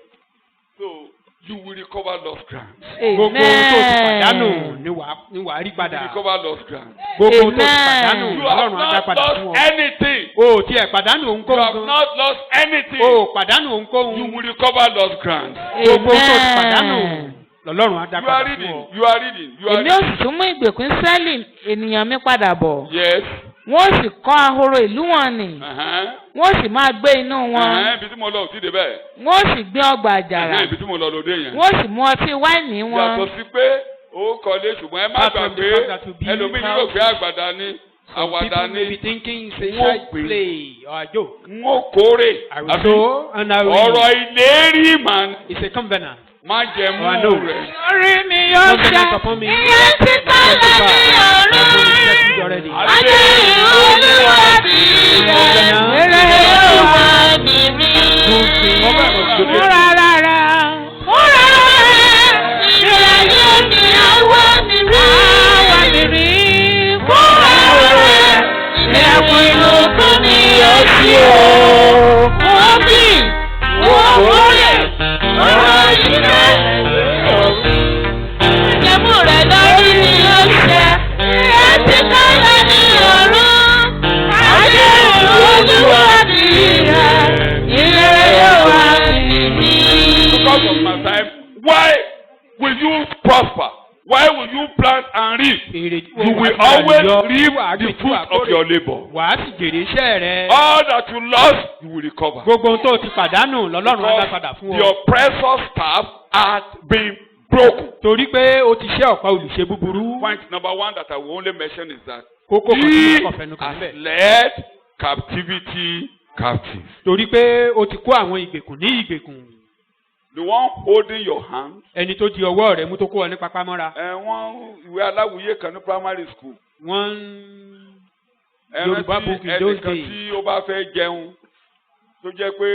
So you will recover lost ground. Gbogbo ohun tó ti pàdánù ni wàá rí You will padà. recover lost ground. Gbogbo ohun tó ti pàdánù You have Ọlọ́run á dá not padà fún lost ọ. anything. O ò tiẹ̀ pàdánù You ohunkóhun have gan. not lost anything. O ò pàdánù You ohunkóhun. will recover lost ground. Gbogbo ohun tó ti pàdánù lọ́lọ́run á dá You are padà fún reading. ọ. You are reading. You are èmi ó reading. sì tún mú ìgbèkùn Ísírẹ́lì ènìyàn mi padà bọ̀. Yes. Wọ́n ó sì kọ́ ahoro ìlú wọn nì. Wọ́n ó sì máa gbé inú wọn. Ibi tí mo lọ ò tí ì dé bẹ́ẹ̀. Wọ́n ó sì gbé ọgbà àjàrà. Ibi tí mo lọ lòdì yẹn. Wọ́n ó sì mú ọtí wáìnì wọn. Yàtọ̀ sí pé ó kọ́lé ṣùgbọ́n ẹ má Apart from gbàgbé the fact that you build ẹlòmíì house, yóò gbé àgbàdá ní àwàdà People may be ní thinking it's a Wọ́n child pè é. play or a joke. n ó kórè I will sow and I will ọ̀rọ̀ reap. ìlérí màá It's a covenant. má jẹ mú Oh, I know. rẹ̀. Orí mi yóò Covenant ṣẹ. upon me. Ìyẹn ti tẹ́lẹ̀ ní ọ̀run. Already. Adé Olúwa bí rẹ̀. Èrè yóò wá ní mi. Múra rárá. Múra rárá. Ìrẹ̀ yóò ní àwa ní mi. Àwa ní mi. Múra rárá. Ilẹ̀kùn ìlú ni yóò ṣí o. Wọ́n bì. Wọ́n wọlé. Ọ̀rọ̀ yìí rẹ̀. Ìjẹ̀mú rẹ̀ lórí you plant and reap, èrè you will always reap the fruit of your labor. wàá sì jèrè iṣẹ́ rẹ. All that you lost, you will recover. gbogbo ohun tó ti pàdánù lọ́lọ́run á dá padà fún The ọ. oppressor's staff had been broken. torí pé ó ti ṣẹ́ ọ̀pá olùṣe búburú. Point number one that I will only mention is that kókó kan tí he mo kàn fẹnu kàn has bẹ́ẹ̀. led captivity captive. torí pé ó ti kó àwọn ìgbèkùn ní ìgbèkùn. The one holding your hand. ẹni tó di ọwọ́ rẹ̀ mú tó kó ọ ní pápá mọ́ra. Wọ́n ìwé aláwìyé kan ní primary school. wọ́n Yorùbá book in those ẹnìkan days. tí ó bá fẹ́ jẹun tó jẹ́ pé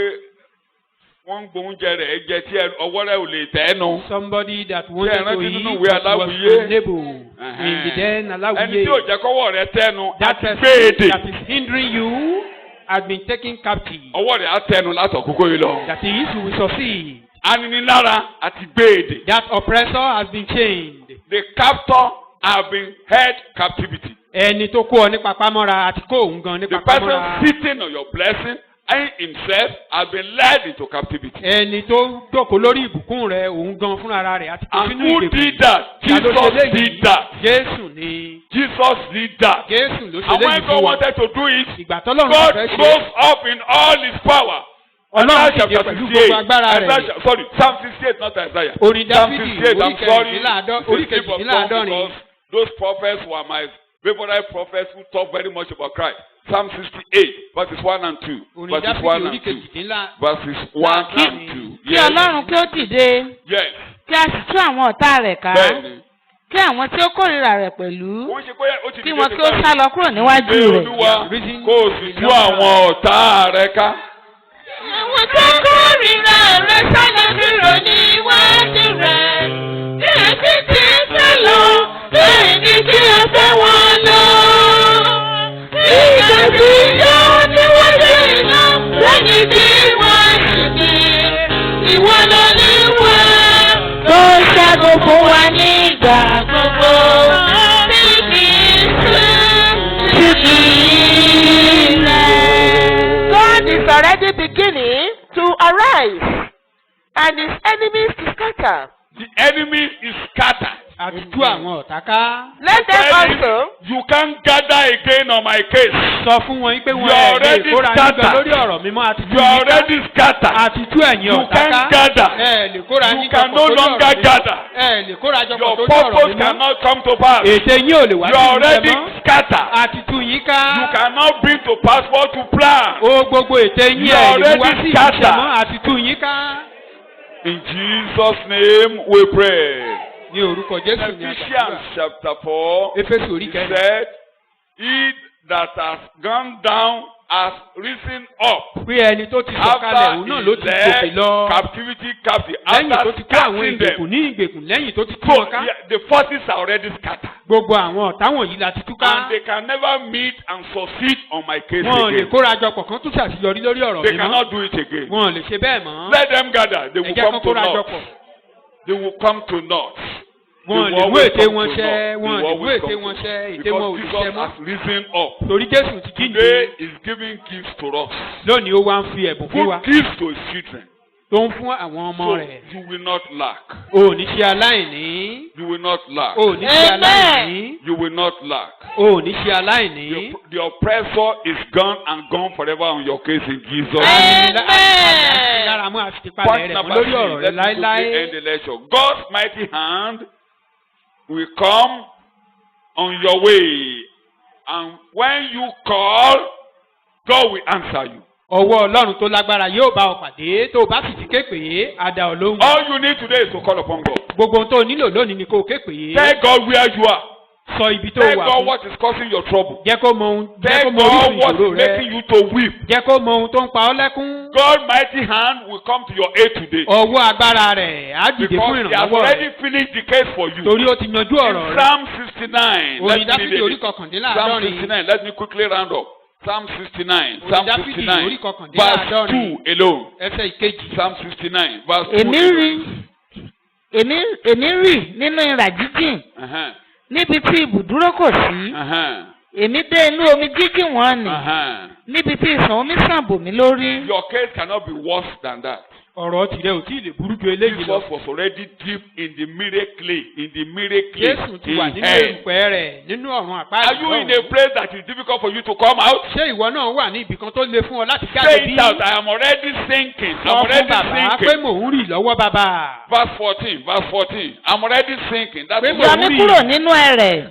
wọ́n ń gbóúnjẹ rẹ̀ jẹ tí ọwọ́ rẹ̀ ò lè tẹ́ nu. somebody that wanted ẹran to tí nínú eat ìwé but was aláwìyé. unable in the den ẹni aláwìyé. tí ò jẹ́ kọ́wọ́ rẹ̀ tẹ́nu that àti person gbéèdè. that is hindering you has been taken captive. ọwọ́ rẹ̀ á tẹ́nu látọ̀kókó yìí lọ. that is you will succeed. Aninilára àti gbéèdè. that oppressor has been chained. The captor have been held captivity. ẹni tó kó ọ ní papámọ́ra àti kó òun gan ní The papámọ́ra. person sitting on your blessing and himself has been led into captivity. ẹni tó jókòó lórí ìbùkún rẹ̀ òun gan fúnra rẹ̀ àti kó And sínú who did that? Jesus did that. Jésù ni. Jesus did that. Jésù ló ṣe And when léyìí God fún wa. wanted to do it, ìgbà tọ́lọ́run God fẹ́ ṣe. rose up in all his power. Ọlọ́run Isaiah dìde chapter pẹ̀lú gbogbo agbára 68. rẹ̀. Isaiah, sorry, Psalm 68, not Isaiah. Orin Psalm Dáfídì 68, I'm sorry. orí It's a slip of tongue kejìdínláàádọ́rin. because those prophets were my favorite prophets who talk very much about Christ. Psalm 68, verses 1 and 2. Orin Verses Dáfídì 1 orí and 2. kejìdínlá. Verses 1 and 2. kí ọlọ́run kí ó dìde Yes. kí a sì tú àwọn ọ̀tá rẹ̀ ká Bẹ́ẹ̀ni. kí àwọn tí ó kórìíra rẹ̀ pẹ̀lú Wọ́n ṣe pé ó ti kí dìde wọn kí ó nípa sá lọ kúrò níwájú ìgbé rẹ̀. Olúwa kó o sì tú àwọn ọ̀tá rẹ̀ ká. Àwọn tó kórìíra rẹ̀ sálọ kúrò níwájú rẹ̀. Ní ẹbí tí ń fẹ́ lọ, bẹ́ẹ̀ ni kí ẹ fẹ́ wọn lọ. Ìgbà tí yóò níwájú iná, lẹ́yìn tí wọ́n sì ní. Ìwọ lọ ní wọ́n. tó ṣẹ́gun fún wa nígbà Gbogbo bí kì í tí kì í rẹ̀. God is already beginning to arise and his enemies to scatter. The enemy is scattered. àti tú àwọn ọ̀tá ká. Let them also You can't gather again on my case. sọ fún wọn pé wọn You are ẹ̀ lè already kóra nígbà scattered. lórí ọ̀rọ̀ mímọ́ àti tú You are yín ká. already scattered. àti tú ẹ̀yin You ọ̀tá ká. can't gather. ẹ lè kóra You yín can jọpọ̀ no sórí longer ọ̀rọ̀ mímọ́. gather. ẹ lè kóra jọpọ̀ Your sórí ọ̀rọ̀ purpose mímọ́. cannot come to pass. ète yín ò lè wá You sí are already ìṣẹ́ mọ́. scattered. àti tú yín ká. You cannot bring to pass what you plan. o gbogbo ète yín You ẹ̀ are lè wá already sí scattered. ìṣẹ́ mọ́ àti tú yín ká. In Jesus' name we pray. ní orúkọ Jésù ní Ephesians àgbàdo. chapter 4. Éfésù orí He kẹrin. said, He that has gone down has risen up. pé ẹni tó ti sọ̀kalẹ̀ òun náà ló ti gòkè lọ. Captivity captive. lẹ́yìn tó After ti kó àwọn scattering ìgbèkùn them. ní ìgbèkùn lẹ́yìn tó ti tú So wọn ká. the forces are already scattered. gbogbo àwọn ọ̀tá wọ̀nyí la ti tú ká. And they can never meet and succeed on my case wọn ò lè again. kóra jọpọ̀ kan tún ṣàṣeyọrí lórí ọ̀rọ̀ They mímọ́. cannot do it again. wọn ò lè ṣe bẹ́ẹ̀ mọ́. Let them gather. They ẹ will jẹ́ come kó to kóra naught. jọpọ̀. They will come to naught. wọn ò They lè will mú always ète come wọn to ṣẹ naught. wọn ò They will lè mú always ète come wọn to ṣẹ naught. ète wọn ò Because lè ṣẹ Jesus mọ́. has risen up. torí Jésù ti jíǹde. Today is giving gifts to us. lónìí ó wá ń fi ẹ̀bùn fún wa. Good gifts to his children. tó ń fún àwọn ọmọ So rẹ̀. you will not lack. o ò ní ṣe aláìní. You will not lack. o ò ní ṣe Amen. aláìní. You will not lack. o ò ní ṣe aláìní. The oppressor is gone and gone forever on your case in Jesus' Amen. name. lára mú àfitìpalẹ̀ Point rẹ̀ mọ́ number lórí 3. ọ̀rọ̀ rẹ̀ Let me quickly láéláé. end the lecture. God's mighty hand will come on your way. And when you call, God will answer you. ọwọ́ Ọlọ́run tó lágbára yóò bá ọ pàdé tó o bá sì ti ké pè é á dá ọ lóhùn. All you need today is to call upon God. gbogbo ohun tó o nílò lónìí ni kó o ké pè é. Tell God where you are. sọ ibi tó Tell wà God fún. what is causing your trouble. jẹ́ kó mọ ohun jẹ́ Tell kó mọ God orísun what ìṣòro is rẹ. making you to weep. jẹ́ kó mọ ohun tó ń pa ọ́ lẹ́kún. God's mighty hand will come to your aid today. ọwọ́ agbára rẹ̀ á dìde Because fún he has ìrànlọ́wọ́ already rẹ̀. finished the case for you. torí ó ti yanjú ọ̀rọ̀ In rẹ̀. Psalm 69. orin Let me Dáfídì read orí it. Psalm kọkàndínláàádọ́rin. 69. Let me quickly round up. Psalm 69. Orin Psalm Dáfídì 69. orí Verse kọkàndínláàádọ́rin. 2 alone. ẹsẹ̀ ìkejì. Psalm 69. Verse 2 èmi rí alone. èmi rí nínú ìrà jíjìn Uh-huh. níbi tí ibùdúró kò sí Uh-huh. èmi dé inú omi jíjìn wọn nì Uh-huh. níbi tí ìsàn omi sàn bò mí lórí. Your case cannot be worse than that. ọ̀rọ̀ tìrẹ ò tí ì lè burú ju eléyìí lọ. Jesus was already deep in the miracle, Jésù ti wà in nínú hell. erùpẹ̀ rẹ̀ nínú ọ̀run àpáàdì. Are you in a place that is difficult for you to come out? Ṣé ìwọ náà wà ní ibì kan tó le fún ọ láti jáde Say bí? it out. I am already sinking. I'm Sọ fún already bàbá pé sinking. mò ń rì lọ́wọ́ bàbá. Verse 14. I'm already sinking. That's Pé what mo yọ mí kúrò nínú ẹ̀rẹ̀.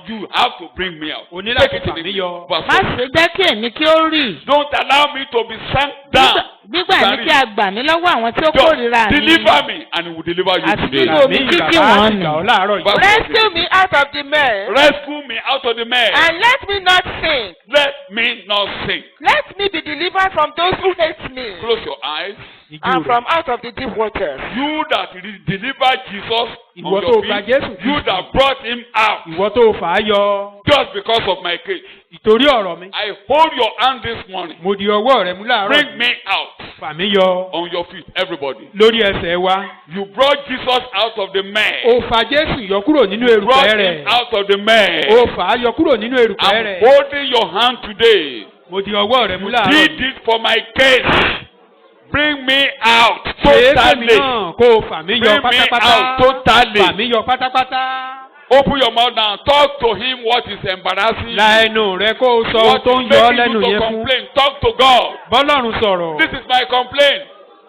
you have to bring me out. O ní Take láti it in fà mí the yọ. verse má 14. ṣe jẹ́ kí èmi kí ó rì. Don't allow me to be sunk down. Gbígbà ní kí a gbà mí lọ́wọ́ àwọn tí ó Just kórìíra mi. deliver me and he will deliver you Àti today. nínú omi jíjì wọ́n ni. Gbà ọ́ láàárọ̀ yìí. Verse Rescue me out of the mess, Rescue me out of the mess. and let me not sink. Let me not sink. Let me be delivered from those who hate me, Close your eyes. and from out of the deep waters. You that delivered Jesus Ìwọ on tó your gba feet. Jésù You Kristi. that brought him out Ìwọ tó fà á yọ. just because of my case. Ìtorí ọ̀rọ̀ mi. I hold your hand this morning. Mo di ọwọ́ rẹ mú láàárọ̀ Bring yìí. me out Fà mí yọ on your feet, everybody. lórí ẹsẹ̀ wa. You brought Jesus out of the mess. O fà Jésù yọ kúrò nínú You brought erùpẹ̀ him rẹ̀. out of the mess. O fà á yọ kúrò nínú erùpẹ̀ I'm rẹ̀. holding your hand today. Mo di ọwọ́ rẹ mú You láàárọ̀ did yìí. it for my case. Bring me out Ṣé èmi totally. náà kó o fà mí yọ Bring me pátápátá? out totally. Fà mí yọ pátápátá. Open your mouth now. Talk to him what is embarrassing you. La ẹnu rẹ kó o sọ ohun What tó is ń yọ ọ́ making lẹ́nu you to yẹn fún. complain? Talk to God. Bọ́lọ́run sọ̀rọ̀. This is my complaint.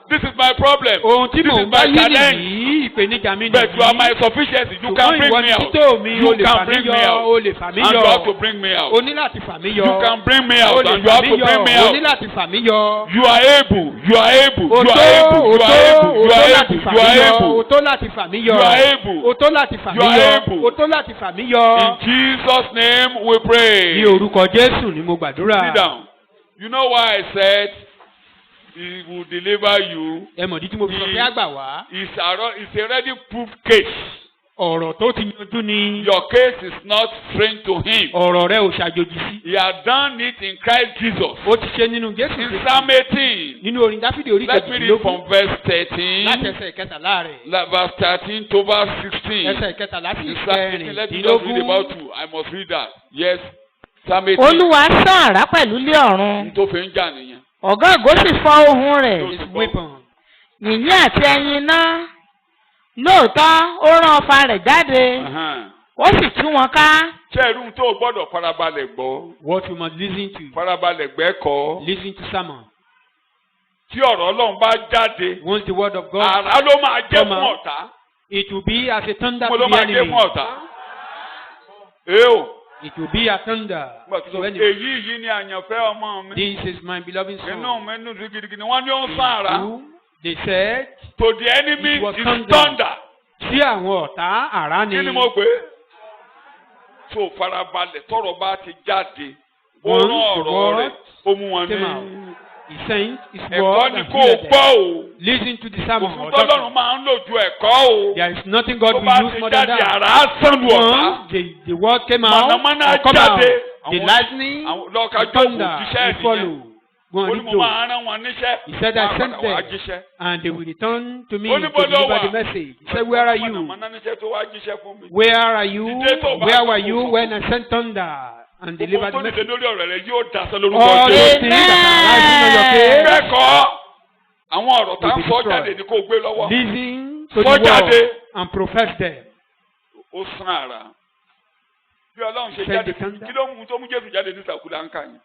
This is my problem. Ohun tí This mò is ń bá my yí challenge. nìyí, ìpèníjà mi But you are my nìyí. sufficiency. You can Ṣùgbọ́n bring ìwọ me ni out. títò mi, o You lè fà can mí bring me yọ, out. o lè fà mí And you have to yọ. bring me out. O ní láti fà mí yọ. You can bring me O out lè and you fà have mí to bring me yọ. O ní out. láti fà mí yọ. You are able. You are able. O You tó, are able. o You tó, are able. o You tó are láti able. fà You mí are yọ. O able. tó láti fà mí yọ. You are able. O tó láti fà You mí are yọ. able. O tó láti fà mí yọ. In Jesus' name we pray. Ní orúkọ Jésù ni mo gbàdúrà. Sit down. You know why I said he will deliver you? Ẹ mọ̀ ní tí mo fi sọ pé àgbà wá. It's a ready proof case. Ọ̀rọ̀ tó ti yanjú ni. Your case is not strange to him. Ọ̀rọ̀ rẹ ò ṣàjòjì sí. He has done it in Christ Jesus. Ó ti ṣe nínú Jésù In Kristi. Psalm 18, Nínú orin Dáfídì orí let me read kejìlélógún. from verse 13, Láti ẹsẹ̀ ìkẹtàlá rẹ̀. verse 13 to verse 16. Ẹsẹ̀ ìkẹtàlá sí In Psalm 18, let me just read about ìkẹrìndínlógún. two. I must read that. Yes. Psalm 18. Olúwa sán àrá pẹ̀lú ilé ọ̀run. N tó fi ń jà nìyẹn. Ọ̀gá ògo sì fọ́ ohùn rẹ̀. His weapon. Yìnyín àti ẹyin iná. Lóòótọ́, ó rán ọfà rẹ̀ jáde. Ó sì tú wọn ká. Ṣé irú tó o gbọ́dọ̀ farabalẹ̀ gbọ́? What you must listen to. Farabalẹ̀ gbẹ́kọ̀ọ́. Listen to sermon. Tí ọ̀rọ̀ Ọlọ́run bá jáde, Once the word of God, àrá ló máa jẹ́ Come fún out. ọ̀tá. it will be as a thunder Mo to ló the máa jẹ́ enemy. fún ọ̀tá. Èèò. It will be a thunder to enemy. Èyí yìí ni àyànfẹ́ ọmọ mi. This is my beloved Inú son. mi nù sí gidigidi. Wọ́n ní ó ń sán àrá. Who they said, To the enemy It was is thunder. thunder. sí àwọn ọ̀tá àrá ni. Kí ni mo pè é? So farabalẹ̀ tọ́rọ̀ bá ti jáde. Ó Once rán the ọ̀rọ̀ word rẹ̀. Ó mú wọn came out. ní. He sent his Ẹ̀kọ́ word ni and kó o healed them. gbọ́ o. Listen to the sermon. Òfin or tọ́lọ́run doctrine. máa ń lò ju ẹ̀kọ́ o. There is nothing God Tó will bá use ti more than jáde that. àrá sán lu ọ̀tá. Once the word came out, Mọ̀nàmọ́ná or come out, jáde. the lightning, Lọ́ọ̀ká the jókòó thunder jíṣẹ́ will nìyẹn. follow. Go Ó and ní lead mo those. máa rán wọn níṣẹ́. He said, I Wọ́n á sent padà wá them. jíṣẹ́. And they will return to me Ó ní to bó ló deliver wà? the message. He said, where are you? Mọ̀nàmọ́ná níṣẹ́ tó wá jíṣẹ́ fún mi. Where are you? Dìde tó bá Where tó were kò you sọ. when I sent thunder and Gbogbo delivered tó the dìde message? lórí ọ̀rọ̀ rẹ̀ yóò dasán lórúkọ All those Jésù. things that are rising on your case, Bẹ́ẹ̀kọ́, àwọn ọ̀rọ̀ tá will ń be sọ destroyed. jáde ni kò gbé lọ́wọ́. listen to Sọ the jáde. word and profess them. Ó sán àrà. Bí Ọlọ́run ṣe Send jáde the thunder. kí ló mú tó mú Jésù jáde ní Sàkúláńkà yẹn?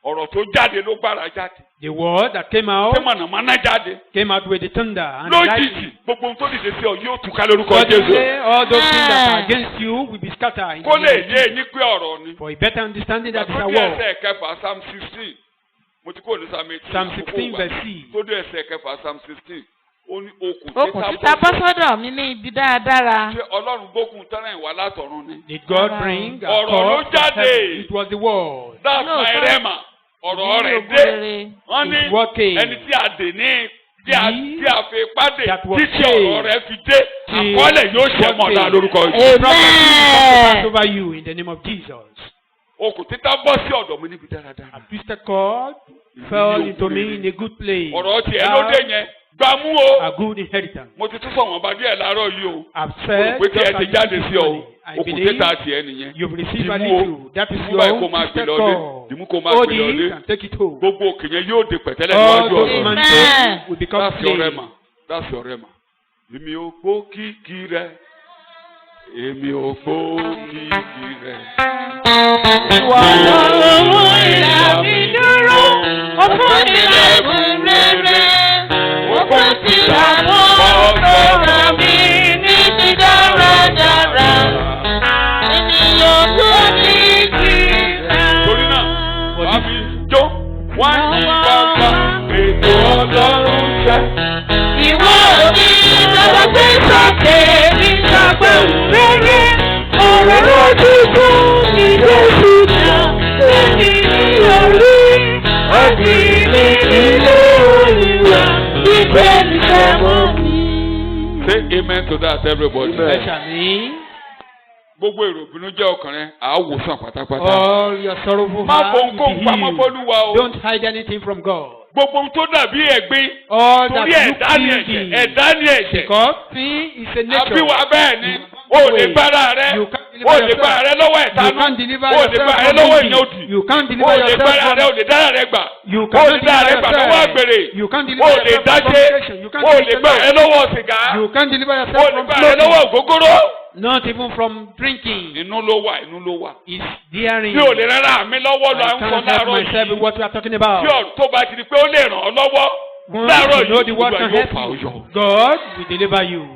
Ọ̀rọ̀ tó jáde ló gbára jáde. The word that came out Ṣé mọ̀nàmọ́ná jáde? came out with the thunder and the Lójijì lightning. gbogbo ohun tó dìde sí ọ yóò túká lórúkọ Suddenly, Jésù. all those things that are against you will be scattered. in the Kó name lè of yé Jesus. eyín pé ọ̀rọ̀ ni. For a better understanding that is Tó a dé word. ẹsẹ̀ kẹfà Psalm 16. Mo ti kúrò ní Psalm 18. Psalm 16 verse 6. Tó dé ẹsẹ̀ kẹfà Psalm 16. Ó ní Okùn títa bọ́ sọ́dọ̀ mi ní ibi dáradára. Ṣé Ọlọ́run gbókun tẹ́lẹ̀ ìwà látọ̀run ni? Did God bring a Ọ̀rọ̀ ló call from jáde. heaven? It was the word. That's No, my sir. rema. Ọ̀rọ̀ Ní rẹ̀ ògo dé. rere. Wọ́n ní His word came. ẹni tí a dè ní tí a fi pàdé That was títí saved. ọ̀rọ̀ rẹ̀ fi dé. Till Àkọọ́lẹ̀ yóò ṣe what mọ̀dá came. lórúkọ Jésù. Prophecy pass Amen. over you in the name of Jesus. Okùn títà bọ́ sí ọ̀dọ̀ mi níbi dáradára. A twisted cord fell into me in a good place. Ọ̀rọ̀ tiẹ̀ ló dé yẹn. Gbàmú o. A good inheritance. Mo ti tún sọ̀wọ́n bá díẹ̀ láàárọ̀ yìí o. I've Mo rò said pé kí ẹ just ti as jáde you sí this ọ o. morning. I okùn believe tẹ́tà tiẹ̀ nìyẹn. you've received a Dìmú o. little. That is Dìmú your báyìí kó own máa gbé twisted lọlé. cord. Dìmú kó máa Hold gbé it lọlé. and take it home. Gbogbo òkè yẹn yóò di pẹ̀tẹ́lẹ̀ All níwájú those ọ̀rọ̀. mountains will become That's your plain. rema. That's your rema. Èmi ò gbọ́ kíkì rẹ̀. Èmi ò gbọ́ kíkì rẹ̀. Ìwọ lọ́wọ́ ìlà mi dúró, ó fún ìlẹ̀kùn rere. Ó kún sí àmọ́ ọ̀rọ̀ mi ní ti dáradára. Ènìyàn tó ní kí rẹ̀. Torí náà, wàá fi jó. Wọ́n á yí bàbá ètò Ọlọ́run jẹ́. Ìwọ òní lọ́wọ́ gbé sókè nígbà gbẹ̀rù rere. Ọ̀rọ̀ ojúkú ní Jésù náà. Èmi ní orí, ó di mi nílé Olúwa. Ìgbẹ́ mi fẹ́ mọ́ mi. Say amen to that, everybody. Ẹ ṣàmì. Gbogbo èrò ìbínú jẹ́ ọkàn rẹ̀, àá wòsàn pátápátá. All your sorrowful Má heart fọ nǹkan will be pamọ́ healed. fọ́lúwa o. Don't hide anything from God. Gbogbo ohun tó dàbí ẹ̀gbin. All that Torí you ẹ̀dá ni ẹ̀ṣẹ̀. feel Ẹ̀dá ni ẹ̀ṣẹ̀. because sin is a nature. Àbíwá bẹ́ẹ̀ ni. O lè gbára rẹ̀. You can't O deliver lè gbára rẹ̀ lọ́wọ́ You ẹ̀tanú. can't deliver O lè gbára yourself rẹ̀ from lọ́wọ́ envy. ìyẹn òdì. You can't O deliver lè yourself gbára rẹ̀, o from lè dára rẹ̀ gbà. You O cannot lè dára rẹ̀ deliver gbà lọ́wọ́ yourself. àgbèrè. You can't O deliver lè yourself from dájé. fornication. You can't O lè deliver gbára rẹ̀ yourself. lọ́wọ́ sìgá. You can't deliver O yourself lè from gbára rẹ̀ lọ́wọ́ smoking. ògógóró. Not even from drinking. Inú ló wà, inú ló wà. It's daring. Bí o lè rárá mi lọ́wọ́ lọ à I ń sọ can't help láàárọ̀ myself with yìí. what we are talking about. Tí ọ̀rọ̀ tó bá ti di pé ó lè ràn ọ́ lọ́wọ́. Once Láàárọ̀ you know yìí, the word Olúwa can yóò help fà ó you. yọ. God will deliver you.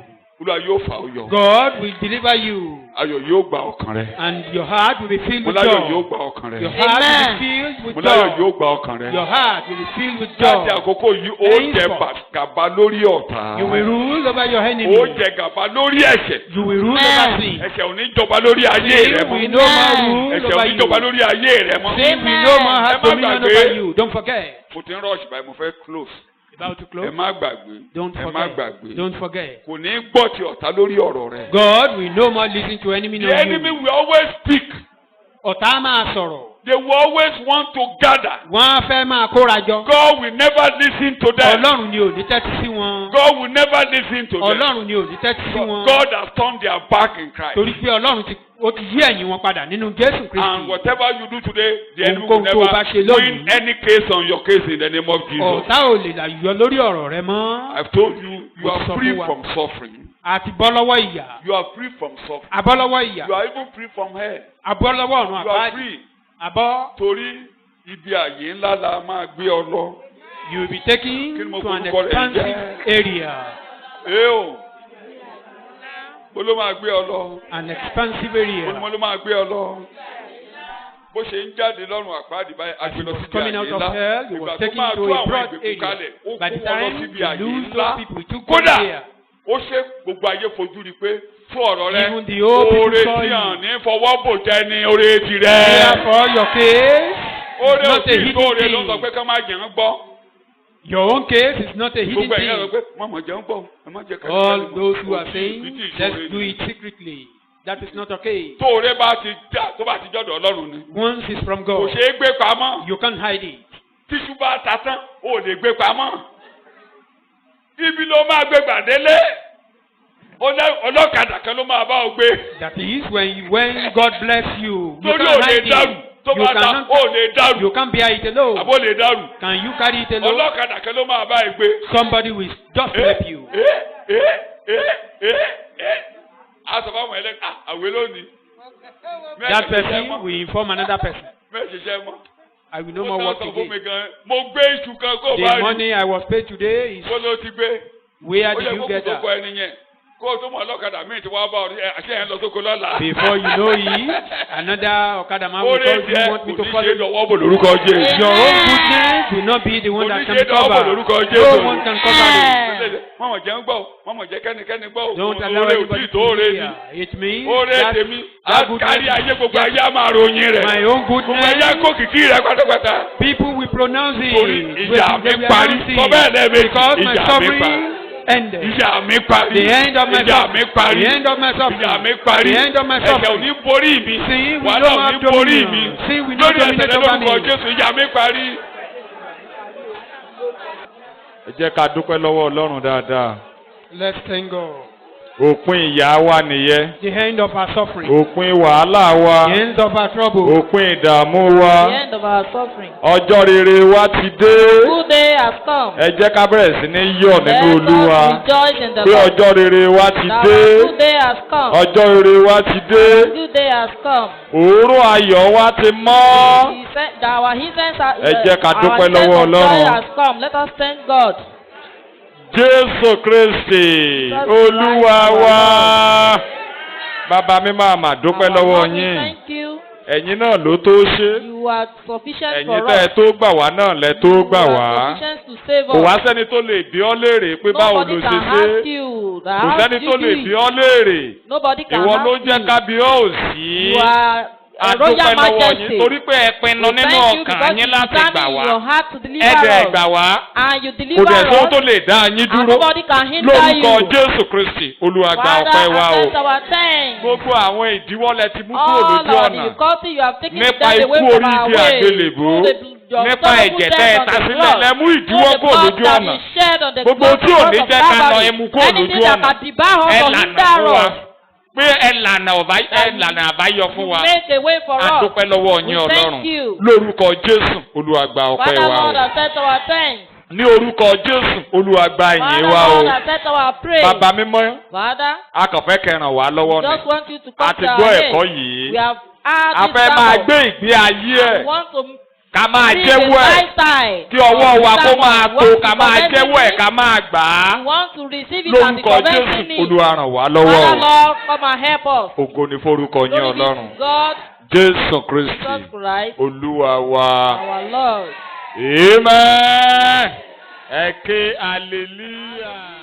Olúwa yóò fà ó yọ. God will deliver you. Ayọ̀ yóò gba ọkàn rẹ̀. And your heart will be filled with Mọ́láyọ̀ yóò joy. gba ọkàn rẹ̀. Your heart will Amen. be filled with Mọ́láyọ̀ joy. yóò gba ọkàn rẹ̀. Your heart will be filled with Láti joy. àkókò yìí, ó jẹ gàba lórí ọ̀tá. You will rule over your enemy. Ó jẹ gàba lórí ẹ̀ṣẹ̀. You will rule Amen. over sin. Ẹ̀ṣẹ̀ ò ní jọba lórí ayé rẹ Sin will mọ́. no more rule Ẹ̀ṣẹ̀ ò over ní jọba you. lórí ayé rẹ mọ́. Sin will no more Ẹ have má dominion gbàgbé. over you. Don't forget. Mo ti ń rush báyìí, mo fẹ́ close. About to Ẹ close. má gbàgbé. Don't Ẹ má forget. gbàgbé. Don't forget. Kò ní gbọ́ ti ọ̀tá lórí ọ̀rọ̀ rẹ. God will no more listen to enemy The no enemy you. will always speak. Ọ̀tá máa sọ̀rọ̀. They will always want to gather. Wọ́n á fẹ́ máa kóra jọ. God will never listen to them. Ọlọ́run ni ò ní tẹ́tí sí wọn. God will never listen to them. Ọlọ́run ni ò ní tẹ́tí sí wọn. God has turned their back in Christ. Torí pé Ọlọ́run ó ti yí ẹ̀yìn wọn padà nínú Jésù And Kristi. whatever you do today, the enemy will Ohunkóhun tó o bá ṣe never lónìí. win any case on your case in the name of Jesus. Ọ̀tá ò lè làyọ lórí ọ̀rọ̀ rẹ mọ́. I've told you, you Mo are sọ free fún wa. from suffering. A ti bọ́ lọ́wọ́ ìyà. You are free from suffering. A bọ́ lọ́wọ́ ìyà. You are even free from hell. A bọ́ lọ́wọ́ ọ̀run You are àbáàdì. free. A bọ́. Torí ibi àyè ńlá la máa gbé ọ lọ. You will be Kí taken ni mo to an forúkọ rẹ̀ expansive jẹ́? area. O. Mo ló máa gbé ọ lọ. An expansive Mo area. ló máa gbé ọ lọ. Bó ṣe ń jáde lọ́rùn àpáàdì báyìí, As he agbèlọ was síbi coming àyè out of ńlá. hell, he Ìgbà was tó taken máa to tú a àwọn broad ìgbèkùn area. kalẹ̀, ó By kó the wọn lọ time síbi he àyè lose ńlá. those people, he took them Kódà, there. ó ṣe gbogbo ayé fojú rí pé fún ọ̀rọ̀ rẹ. Even the old people Oore saw tí you. hàn ní fọwọ́ bò jẹ́ ní oore tirẹ̀. Therefore, your case Oore is not a òsì hidden tó oore ló sọ thing. pé ká má jẹun gbọ́. Your own case is not a hidden Gbogbo ẹ̀yìn rẹ̀ thing. pé mọ̀mọ̀ jẹun gbọ́. Ẹ má jẹ kẹ́kẹ́ All lẹ́nu. those who are Òsì saying, ìbítí let's ìṣòro do ni. it secretly. That is not okay. Tó oore bá ti já tó bá ti jọ́dọ̀ Ọlọ́run ni. Once it's from Kò God, ṣeé gbé pamọ́. you can't hide it. Tíṣú bá ta tán, ó lè gbé pamọ́. Ibi ló máa gbé gbàdélé. Ọlọ́kadà kan ló máa bá ọ gbé. That is when God bless you, you Torí ò can't lè hide dàrú. it. Tó You bá ta, cannot, ó lè dàrú. you can't bear it alone. Àbó lè dàrú. Can you carry it alone? Ọlọ́kadà kan ló máa bá ẹ gbé. Somebody will just help you. A sọ fáwọn ẹlẹ́gbẹ́, àwẹ̀ lónìí. That person will inform another person. Mẹ́ṣiṣẹ́ mọ́. I will no more work Ó sọ fún mi again. gan, mo gbé iṣu kan kó bá The rí. money I was paid today is Kó ló ti gbé. where Ó did yẹ you kó get kó kó that? ẹni yẹn. Kó o tó mọ ọlọ́kadà míì tí wọ́n bá ọ rí àṣẹ yẹn lọ sóko lọ́la. Before you know it, another Okada man will Oore call jẹ́ you, want me to oníṣe follow you. lọ́wọ́ bò lórúkọ Jésù. Your own goodness will not be the one that can Oníṣe lọ́wọ́ bò cover. lórúkọ No Jésù. one can cover it. Mọ̀mọ̀ jẹ́ ń gbọ́, mọ̀mọ̀ jẹ́ kẹ́nikẹ́ni gbọ́. Don't allow Oore ò tí anybody tó to oore be ni. here. It means Oore that tèmi, that á kárí ayé goodness, gbogbo ayé á máa ròyìn rẹ̀. my own Gbogbo ayé á goodness, kó kìkì rẹ̀ pátápátá. people will pronounce it. Torí ìjà mi They will parí. announce it. Sọ bẹ́ẹ̀ lẹ́ẹ̀mejì, Because my ìjà mi suffering parí. ended. Ìjà mi parí. The end of my Ìjà mi suffering. parí. The end of my suffering. Ìjà mi parí. The end of my Ẹ̀ṣẹ̀ ò suffering. ní borí mi. Sin will Wàhálà not ò ní have borí dominion. mi. Sin will not Lórí ẹ̀ṣẹ̀ dominate rẹ̀ over lórúkọ me. Jésù, ìjà mi parí. ẹ jẹ́ ká dúpẹ́ lọ́wọ́ Ọlọ́run dáadáa. Let's thank God. òpin ìyà wa nìyẹn. The end of our suffering. Òpin wàhálà wa. The end of our trouble. Òpin ìdààmú wa. The end of our suffering. Ọjọ́ rere wa ti dé. Good day has come. Ẹ jẹ́ ká bẹ̀rẹ̀ sí ní yọ̀ nínú Let us Olúwa. rejoice in the Pé Lord. ọjọ́ rere wa ti That dé. our good day has come. Ọjọ́ rere wa ti dé. Good day has come. Òórùn ayọ̀ wa ti mọ́. He said that our incense are, Ẹ jẹ́ ká dúpẹ́ our incense lọ́wọ́ of joy Ọlọ́run. has come. Let us thank God. Jésù Kristi Olúwa wa. Bàbá mi máa mà dúpẹ́ Our lọ́wọ́ Lord, we yín. thank you. Ẹ̀yin náà ló tó ṣe. You are sufficient Ẹ̀yin for tẹ́ ẹ us. tó gbà wá náà lẹ tó You gbà are wá. sufficient to save Kò wá us. sẹ́ni tó lè bí ọ́ léèrè pé báwo ló Nobody ṣe can ṣe. ask you. That Kò how sẹ́ni did tó you lè do bí it? ọ́ léèrè. Nobody can Ìwọ ló ask jẹ́ you. ká bí ọ́ ò sí. You are a Adúpẹ́ royal lọ́wọ́ yín majesty. torí pé ẹ pinnu We nínú thank you ọkàn because yín you láti gbà determine in wá. your heart to Ẹ deliver dẹ̀ us. gbà wá. And you Kò deliver dẹ̀ sóhun us. tó lè dá yín And dúró. nobody can hinder Lórúkọ you. Jésù Kristi Olúwa gba Father, ọpẹ́ wa o. accept our thanks. Gbogbo àwọn ìdíwọ́ lẹ ti mú kúrò All lójú our ọ̀nà. difficulty you have taken Nípa them away ikú from orí our ibi way. àgbélébùú. Your Nípa sorrowful ẹ̀jẹ̀ death tẹ́ ẹ on ta the sílẹ̀ cross. lẹ mú ìdíwọ́ Through the kúrò blood lójú that ọ̀nà. is shed on the Gbogbo cross tí ò of ní jẹ́ ká lọ Calvary. ẹ mú kúrò Anything lójú that ọ̀nà. can debar us Ẹ or lànà hinder fún wa. us. Pé ẹ lànà àbáyọ fún wa. Make a way for A us. dúpẹ́ lọ́wọ́ We yín thank Ọlọ́run. you. Lórúkọ Jésù Olúwa gba ọpẹ́ Father, wa Lord, o. accept our thanks. Ní orúkọ Jésù Olúwa gba ìyìn Father, wa o. Lord, accept our praise. Bàbá mímọ́, Father, a kàn fẹ́ kẹ́ ràn wá lọ́wọ́ we ni. just want you to A come ti to gbọ́ our ẹ̀kọ́ aid. yìí. We have had A this fẹ́ máa sermon. gbé ìgbé ayé We ẹ̀. want to Ká máa live jẹ́wọ́ a ẹ̀. lifestyle. Kí ọwọ́ of wa the kó sermon. máa We tó, want ká to máa commend jẹ́wọ́ ẹ̀, it. ká máa gbà á. We want to receive it and be Lórúkọ Jésù commending it. Olúwa ràn wá lọ́wọ́ Father, o. Lord, come and help us. Ògo ni forúkọ yín Glory be Ọlọ́run. to God, Jésù Jesus Kristi Christ, Olúwa wa. our Lord. Amen. Ẹ ké hallelujah.